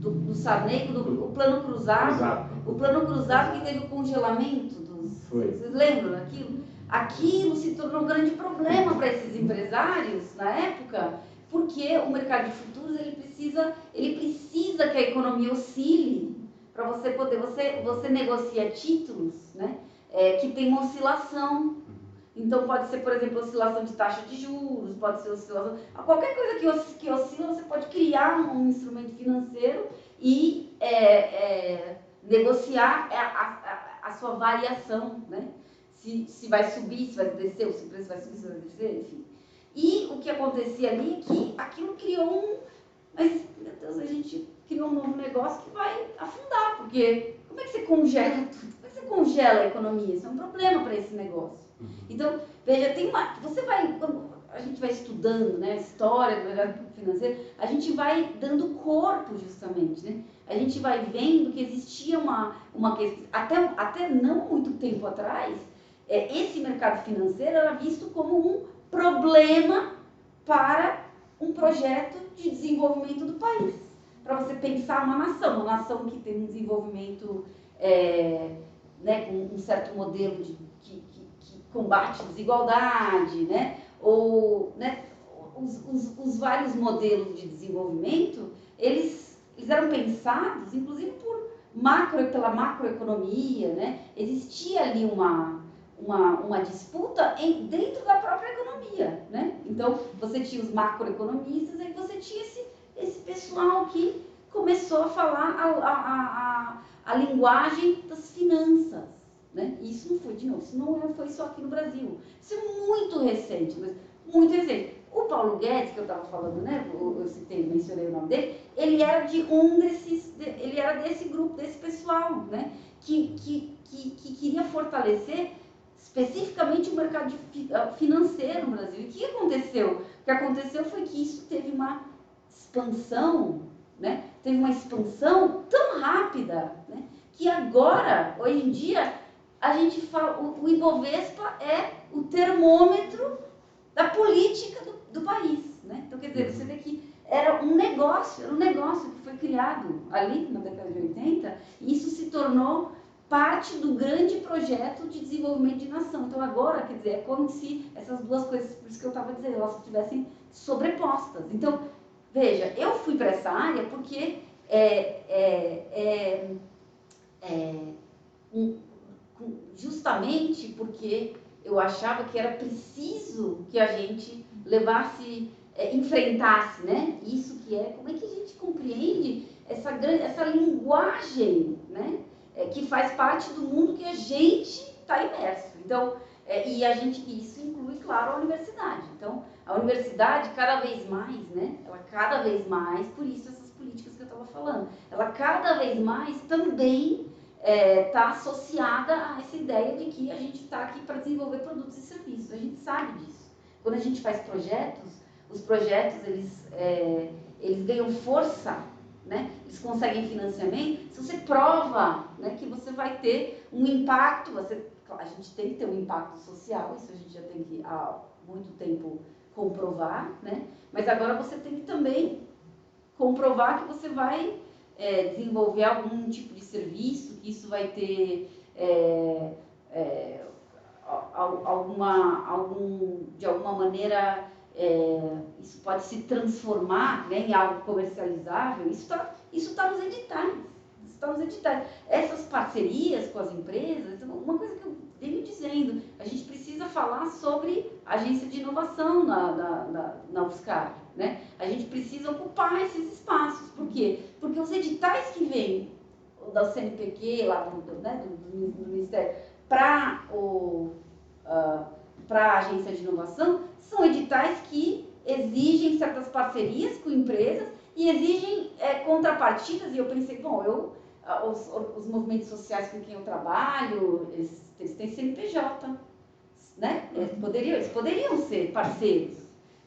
do Sarney, o plano cruzado. O plano cruzado que teve o congelamento dos... Vocês lembram daquilo? Aquilo se tornou um grande problema para esses empresários na época, porque o mercado de futuros ele precisa que a economia oscile para você poder, você negocia títulos, né, que tem uma oscilação. Então pode ser, por exemplo, oscilação de taxa de juros, pode ser oscilação, qualquer coisa que oscila, você pode criar um instrumento financeiro e negociar a sua variação, né? Se vai subir, se vai descer, ou se o preço vai subir, se vai descer, enfim. E o que acontecia ali é que aquilo criou mas, meu Deus, a gente criou um novo negócio que vai afundar, porque como é que você congela tudo? Como é que você congela a economia? Isso é um problema para esse negócio. Então, veja, quando a gente vai estudando, né, a história do mercado financeiro, a gente vai dando corpo justamente, né? A gente vai vendo que existia uma questão, até não muito tempo atrás, esse mercado financeiro era visto como um problema para um projeto de desenvolvimento do país. Para você pensar uma nação que tem um desenvolvimento né, com um certo modelo que combate a desigualdade, né? Ou né, os vários modelos de desenvolvimento, eles eram pensados, inclusive pela macroeconomia, né? Existia ali uma disputa dentro da própria economia, né? Então, você tinha os macroeconomistas e você tinha esse pessoal que começou a falar a linguagem das finanças, né? E isso não foi, de novo, isso não foi só aqui no Brasil. Isso é muito recente, mas muito recente. O Paulo Guedes, que eu estava falando, né? Eu mencionei o nome dele, ele era ele era desse grupo, desse pessoal, né? Que queria fortalecer especificamente o mercado financeiro no Brasil. E o que aconteceu? O que aconteceu foi que isso teve uma expansão, né? Teve uma expansão tão rápida, né? Que agora, hoje em dia, a gente fala, o Ibovespa é o termômetro da política do país, né? Então, quer dizer, você vê que era um negócio que foi criado ali na década de 80 e isso se tornou parte do grande projeto de desenvolvimento de nação. Então agora, quer dizer, é como se essas duas coisas, por isso que eu estava dizendo, elas estivessem sobrepostas. Então, veja, eu fui para essa área porque justamente porque eu achava que era preciso que a gente enfrentasse, né? Isso que como é que a gente compreende essa linguagem, né? Que faz parte do mundo que a gente está imerso. Então, isso inclui, claro, a universidade. Então, a universidade cada vez mais, né? Ela cada vez mais, por isso essas políticas que eu estava falando, ela cada vez mais também está associada a essa ideia de que a gente está aqui para desenvolver produtos e serviços. A gente sabe disso. Quando a gente faz projetos, os projetos eles ganham força, né? Eles conseguem financiamento, se você prova, né, que você vai ter um impacto, a gente tem que ter um impacto social, isso a gente já tem que há muito tempo comprovar, né? Mas agora você tem que também comprovar que você vai desenvolver algum tipo de serviço, que isso vai ter de alguma maneira isso pode se transformar, né, em algo comercializável. Isso está nos editais. Essas parcerias com as empresas, uma coisa que eu venho dizendo, a gente precisa falar sobre agência de inovação na UFSCar, né? A gente precisa ocupar esses espaços. Por quê? Porque os editais que vêm da CNPq, lá do Ministério, para a agência de inovação, são editais que exigem certas parcerias com empresas e exigem contrapartidas. E eu pensei, bom, os movimentos sociais com quem eu trabalho, eles têm CNPJ, né? Eles poderiam ser parceiros,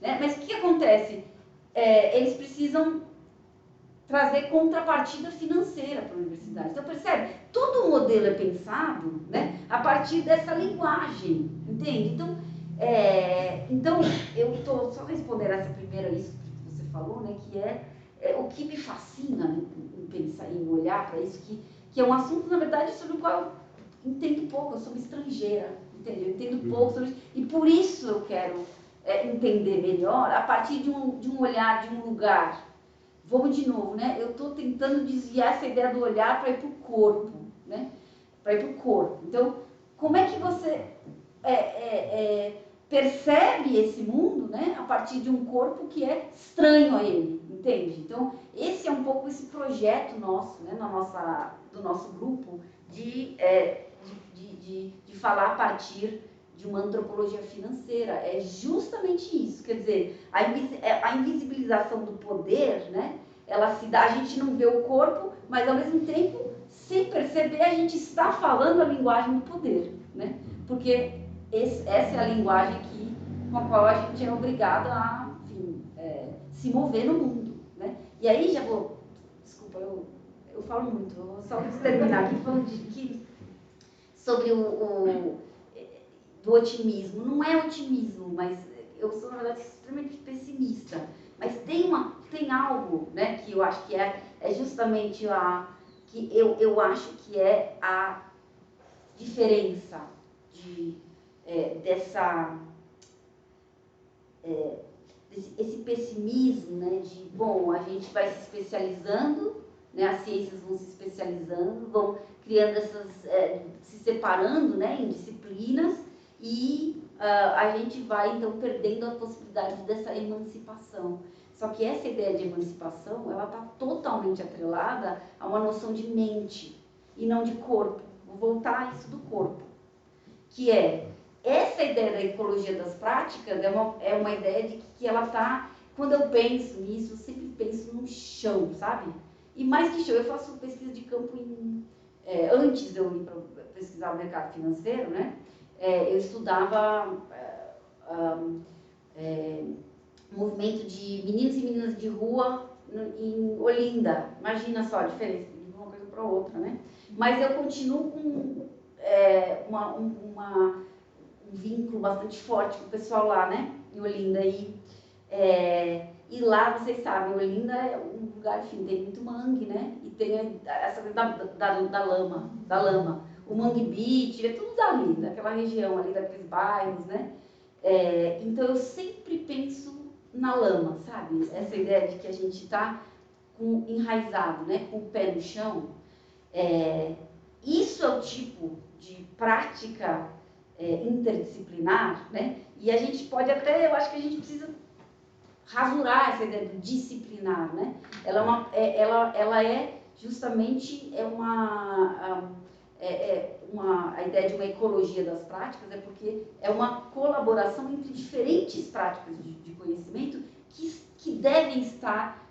né? Mas o que acontece? Eles precisam trazer contrapartida financeira para a universidade. Então, percebe? Todo o modelo é pensado, né, a partir dessa linguagem, entende? Então eu estou só respondendo essa primeira, isso que você falou, né, que o que me fascina em pensar, em olhar para isso, que é um assunto, na verdade, sobre o qual eu entendo pouco, eu sou uma estrangeira, entende? Eu entendo pouco sobre isso, e por isso eu quero entender melhor a partir de um olhar, de um lugar. Vamos de novo, né? Eu estou tentando desviar essa ideia do olhar para ir para o corpo, né? Para ir para o corpo. Então, como é que você percebe esse mundo, né? A partir de um corpo que é estranho a ele, entende? Então, esse é um pouco esse projeto nosso, né? Do nosso grupo de falar a partir de uma antropologia financeira. É justamente isso, quer dizer, a invisibilização do poder, né? Ela se dá, a gente não vê o corpo, mas ao mesmo tempo, sem perceber, a gente está falando a linguagem do poder, né? Porque essa é a linguagem com a qual a gente é obrigado a, enfim, se mover no mundo, né? E aí já vou, desculpa, eu falo muito, eu vou só terminar aqui falando sobre do otimismo. Não é otimismo, mas eu sou, na verdade, extremamente pessimista. Mas tem algo, né, que eu acho que é justamente que eu acho que é a diferença esse pessimismo, né, de, bom, a gente vai se especializando, né, as ciências vão se especializando, vão criando se separando, né, em disciplinas, e a gente vai, então, perdendo a possibilidade dessa emancipação. Só que essa ideia de emancipação, ela está totalmente atrelada a uma noção de mente, e não de corpo. Vou voltar a isso do corpo, que essa ideia da ecologia das práticas é uma ideia de que ela está, quando eu penso nisso, eu sempre penso no chão, sabe? E mais que chão, eu faço pesquisa de campo antes de eu ir para pesquisar o mercado financeiro, né? Eu estudava movimento de meninos e meninas de rua em Olinda. Imagina só a diferença de uma coisa para outra, né? Mas eu continuo com um vínculo bastante forte com o pessoal lá, né, em Olinda. E lá, vocês sabem, Olinda é um lugar, enfim, tem muito mangue, né, e tem essa coisa da lama. O Mangue Beach, é tudo dali, daquela região ali, daqueles bairros, né. Então, eu sempre penso na lama, sabe? Essa ideia de que a gente está enraizado, né, com o pé no chão. Isso é o tipo de prática interdisciplinar, né? E a gente pode até, eu acho que a gente precisa rasurar essa ideia do disciplinar, né? Ela é justamente a ideia de uma ecologia das práticas, porque é uma colaboração entre diferentes práticas de conhecimento que devem estar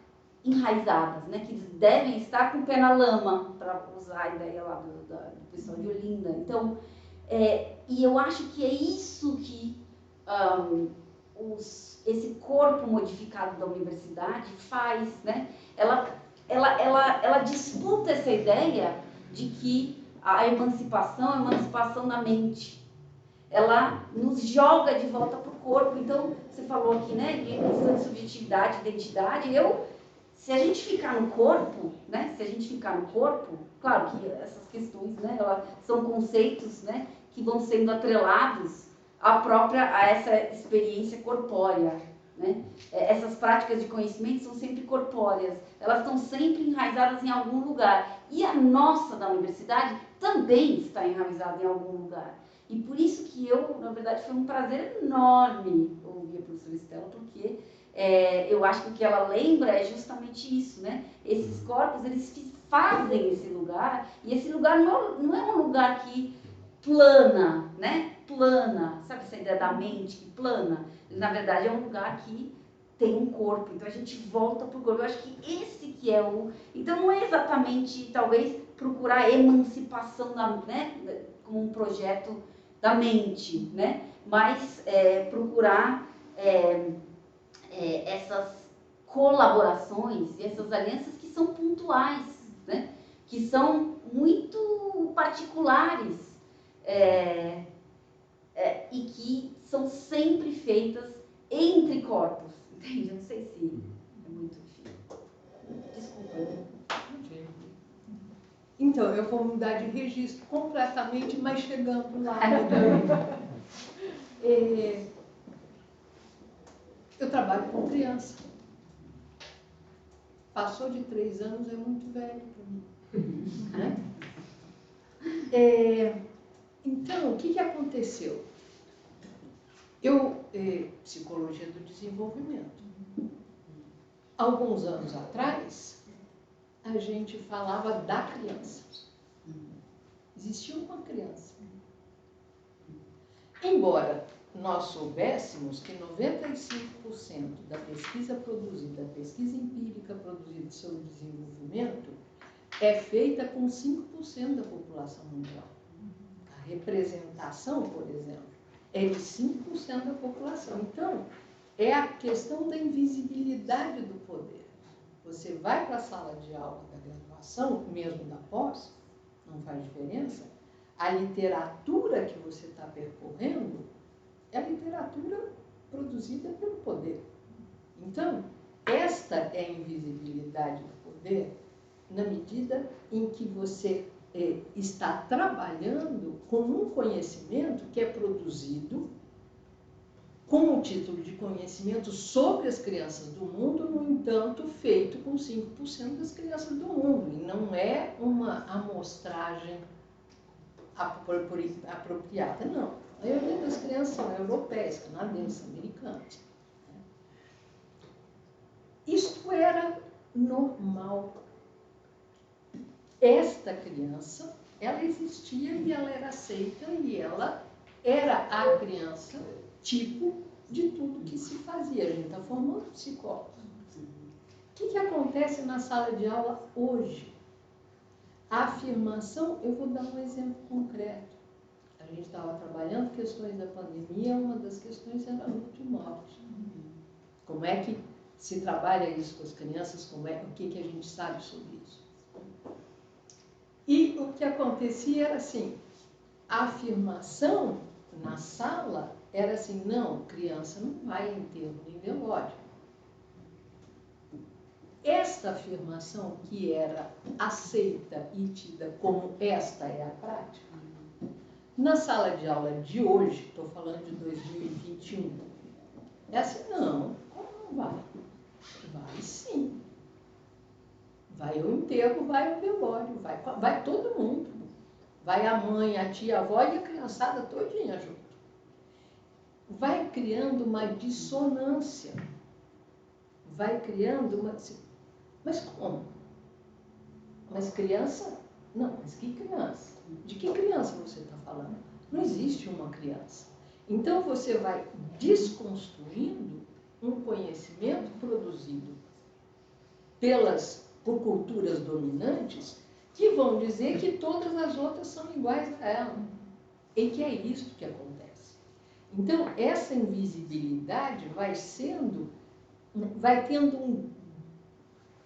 enraizadas, né? Que devem estar com o pé na lama, para usar a ideia lá do pessoal de Olinda. Então, e eu acho que é isso que esse corpo modificado da universidade faz, né? Ela disputa essa ideia de que a emancipação é a emancipação da mente. Ela nos joga de volta para o corpo. Então, você falou aqui, né, de questão de subjetividade, identidade. Se a gente ficar no corpo, né, claro que essas questões, né, são conceitos, né, que vão sendo atrelados a essa experiência corpórea, né? Essas práticas de conhecimento são sempre corpóreas, elas estão sempre enraizadas em algum lugar. E a nossa da universidade também está enraizada em algum lugar. E por isso que na verdade, foi um prazer enorme ouvir a professora Estela, porque eu acho que o que ela lembra é justamente isso, né? Esses corpos, eles fazem esse lugar, e esse lugar não é um lugar que plana, né? Sabe essa ideia da mente que plana? Na verdade, é um lugar que tem um corpo, então a gente volta para o corpo. Eu acho que esse que é então não é exatamente, talvez, procurar a emancipação né? Como um projeto da mente, né? Mas procurar essas colaborações e essas alianças que são pontuais, né? Que são muito particulares e que são sempre feitas entre corpos, entende? Eu não sei se é muito difícil. Desculpa. Então, eu vou mudar de registro completamente, mas chegando lá. Eu trabalho com criança. Passou de 3 anos, é muito velho para mim. Né? Então, o que aconteceu? Psicologia do desenvolvimento. Alguns anos atrás, a gente falava da criança. Existia uma criança. Embora nós soubéssemos que 95% da pesquisa produzida, da pesquisa empírica produzida sobre desenvolvimento, é feita com 5% da população mundial. A representação, por exemplo, é de 5% da população. Então, é a questão da invisibilidade do poder. Você vai para a sala de aula da graduação, mesmo da pós, não faz diferença, a literatura que você está percorrendo é a literatura produzida pelo poder. Então, esta é a invisibilidade do poder na medida em que você está trabalhando com um conhecimento que é produzido com o título de conhecimento sobre as crianças do mundo, no entanto, feito com 5% das crianças do mundo. E não é uma amostragem apropriada, não. A maioria das crianças são europeias, canadenses, americanas. Isto era normal. Esta criança, ela existia e ela era aceita e ela era a criança tipo de tudo que se fazia. A gente está formando psicólogos. O que acontece na sala de aula hoje? A afirmação, eu vou dar um exemplo concreto. A gente estava trabalhando questões da pandemia, uma das questões era luto e morte. Como é que se trabalha isso com as crianças? O que a gente sabe sobre isso? E o que acontecia era assim, a afirmação na sala era assim, não, criança não vai em enterro nem velório. Esta afirmação que era aceita e tida como esta é a prática, na sala de aula de hoje, estou falando de 2021, é assim, não, como não vai? Vai sim. Vai ao enterro, vai ao velório, vai todo mundo. Vai a mãe, a tia, a avó e a criançada todinha junto. Vai criando uma dissonância. Vai criando uma... Mas como? Mas criança? Não, mas que criança? De que criança você está falando? Não existe uma criança. Então você vai desconstruindo um conhecimento produzido por culturas dominantes que vão dizer que todas as outras são iguais a ela. E que é isso que acontece. Então, essa invisibilidade vai tendo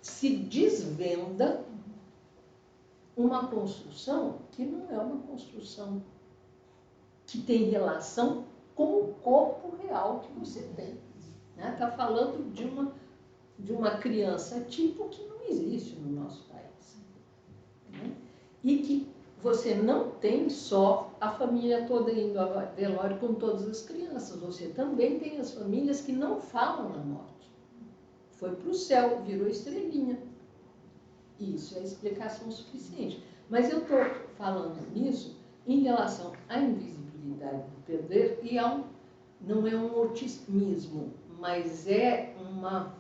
se desvenda uma construção que não é uma construção que tem relação com o corpo real que você tem. Está falando de uma criança tipo que não existe no nosso país. Né? E que você não tem só a família toda indo ao velório com todas as crianças, você também tem as famílias que não falam na morte. Foi para o céu, virou estrelinha. Isso é explicação suficiente. Mas eu estou falando nisso em relação à invisibilidade do poder e não é um otimismo, mas é uma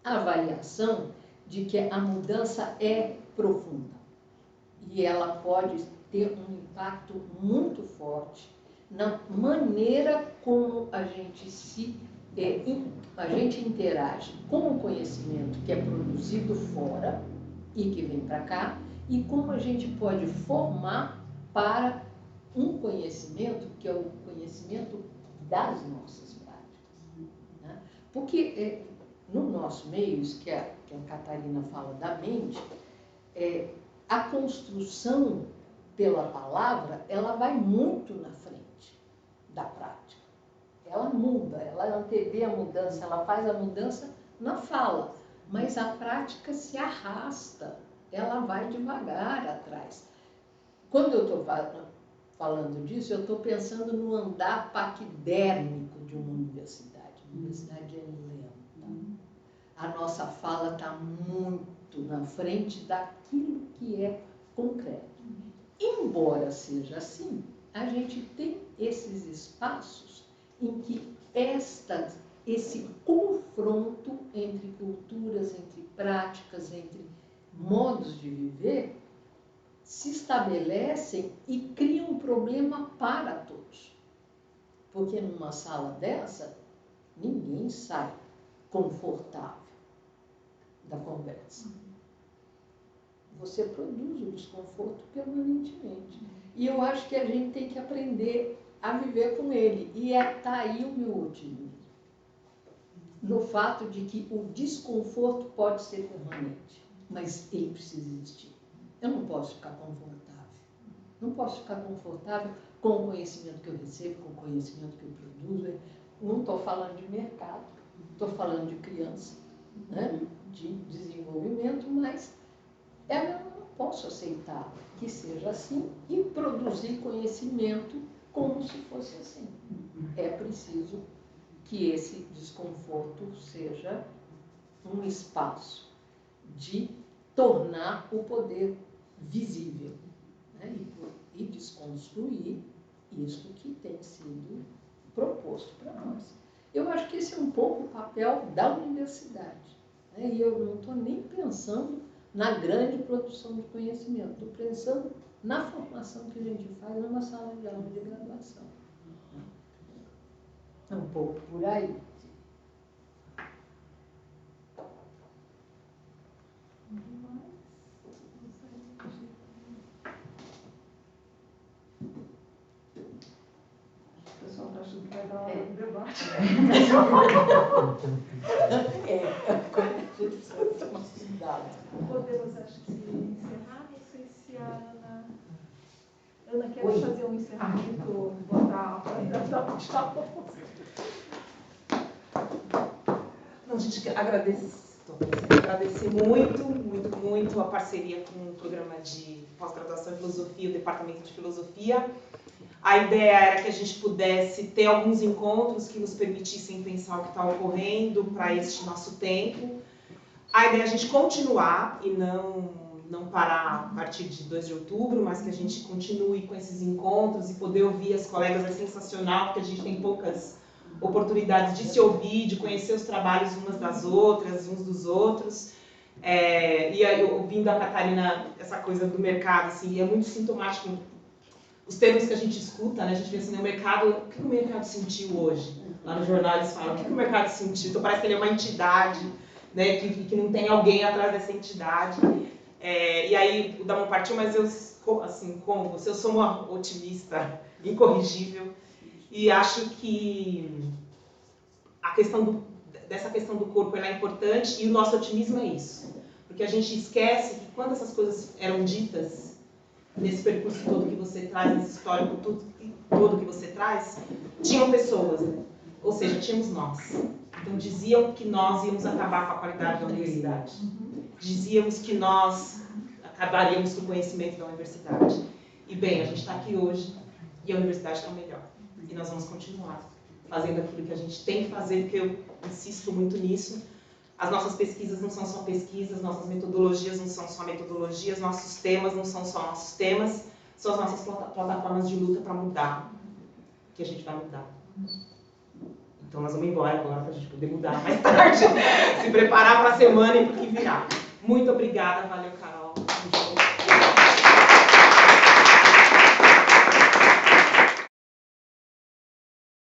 avaliação de que a mudança é profunda. E ela pode ter um impacto muito forte na maneira como a gente interage com o conhecimento que é produzido fora e que vem para cá, e como a gente pode formar para um conhecimento que é o conhecimento das nossas práticas. Né? Porque no nosso meio, isso que a Catarina fala da mente, a construção pela palavra, ela vai muito na frente da prática. Ela muda, ela antevê a mudança, ela faz a mudança na fala, mas a prática se arrasta, ela vai devagar atrás. Quando eu estou falando disso, eu estou pensando no andar paquidérmico de uma universidade. A universidade é lenta. A nossa fala está muito na frente daquilo que é concreto. Embora seja assim, a gente tem esses espaços em que esse confronto entre culturas, entre práticas, entre modos de viver, se estabelecem e criam um problema para todos. Porque numa sala dessa, ninguém sai confortável da conversa. Você produz o desconforto permanentemente. E eu acho que a gente tem que aprender a viver com ele. E está aí o meu otimismo. No fato de que o desconforto pode ser permanente, mas ele precisa existir. Eu não posso ficar confortável. Não posso ficar confortável com o conhecimento que eu recebo, com o conhecimento que eu produzo. Não estou falando de mercado, estou falando de criança, né? De desenvolvimento, mas eu não posso aceitar que seja assim e produzir conhecimento como se fosse assim. É preciso que esse desconforto seja um espaço de tornar o poder visível, né? E desconstruir isso que tem sido proposto para nós. Eu acho que esse é um pouco o papel da universidade, né? E eu não estou nem pensando na grande produção de conhecimento, estou pensando na formação que a gente faz numa sala de aula de graduação. É um pouco por aí. O pessoal está achando que vai dar hora do debate. Quando a gente precisa tomar cuidado. Podemos, acho que, encerrar. Não sei se a Ana quer Oi. fazer um encerramento, botar a dar tchau. Não, gente, agradecer muito a parceria com o programa de pós-graduação em filosofia, o departamento de filosofia. A ideia era que a gente pudesse ter alguns encontros que nos permitissem pensar o que está ocorrendo para este nosso tempo. A ideia é a gente continuar e não parar a partir de 2 de outubro, mas que a gente continue com esses encontros e poder ouvir as colegas é sensacional, porque a gente tem poucas oportunidades de se ouvir, de conhecer os trabalhos umas das outras, uns dos outros. E aí, ouvindo a Catarina, essa coisa do mercado, assim, é muito sintomático. Os termos que a gente escuta, né? A gente vê assim, o que o mercado sentiu hoje? Lá no jornal eles falam, o que o mercado sentiu? Então parece que ele é uma entidade, né? Que não tem alguém atrás dessa entidade. E aí o Damon partiu, mas eu, assim, como você, eu sou uma otimista incorrigível e acho que dessa questão do corpo ela é importante e o nosso otimismo é isso. Porque a gente esquece que quando essas coisas eram ditas, nesse percurso todo que você traz, nesse histórico todo que você traz, tinham pessoas, né? Ou seja, tínhamos nós. Então diziam que nós íamos acabar com a qualidade da universidade. Dizíamos que nós acabaríamos com o conhecimento da universidade. E bem, a gente está aqui hoje e a universidade está melhor. E nós vamos continuar fazendo aquilo que a gente tem que fazer, porque eu insisto muito nisso. As nossas pesquisas não são só pesquisas, nossas metodologias não são só metodologias, nossos temas não são só nossos temas, são as nossas plataformas de luta para mudar, que a gente vai mudar. Então nós vamos embora agora para a gente poder mudar mais tarde, se preparar para a semana e para o que virá. Muito obrigada, valeu, Carol.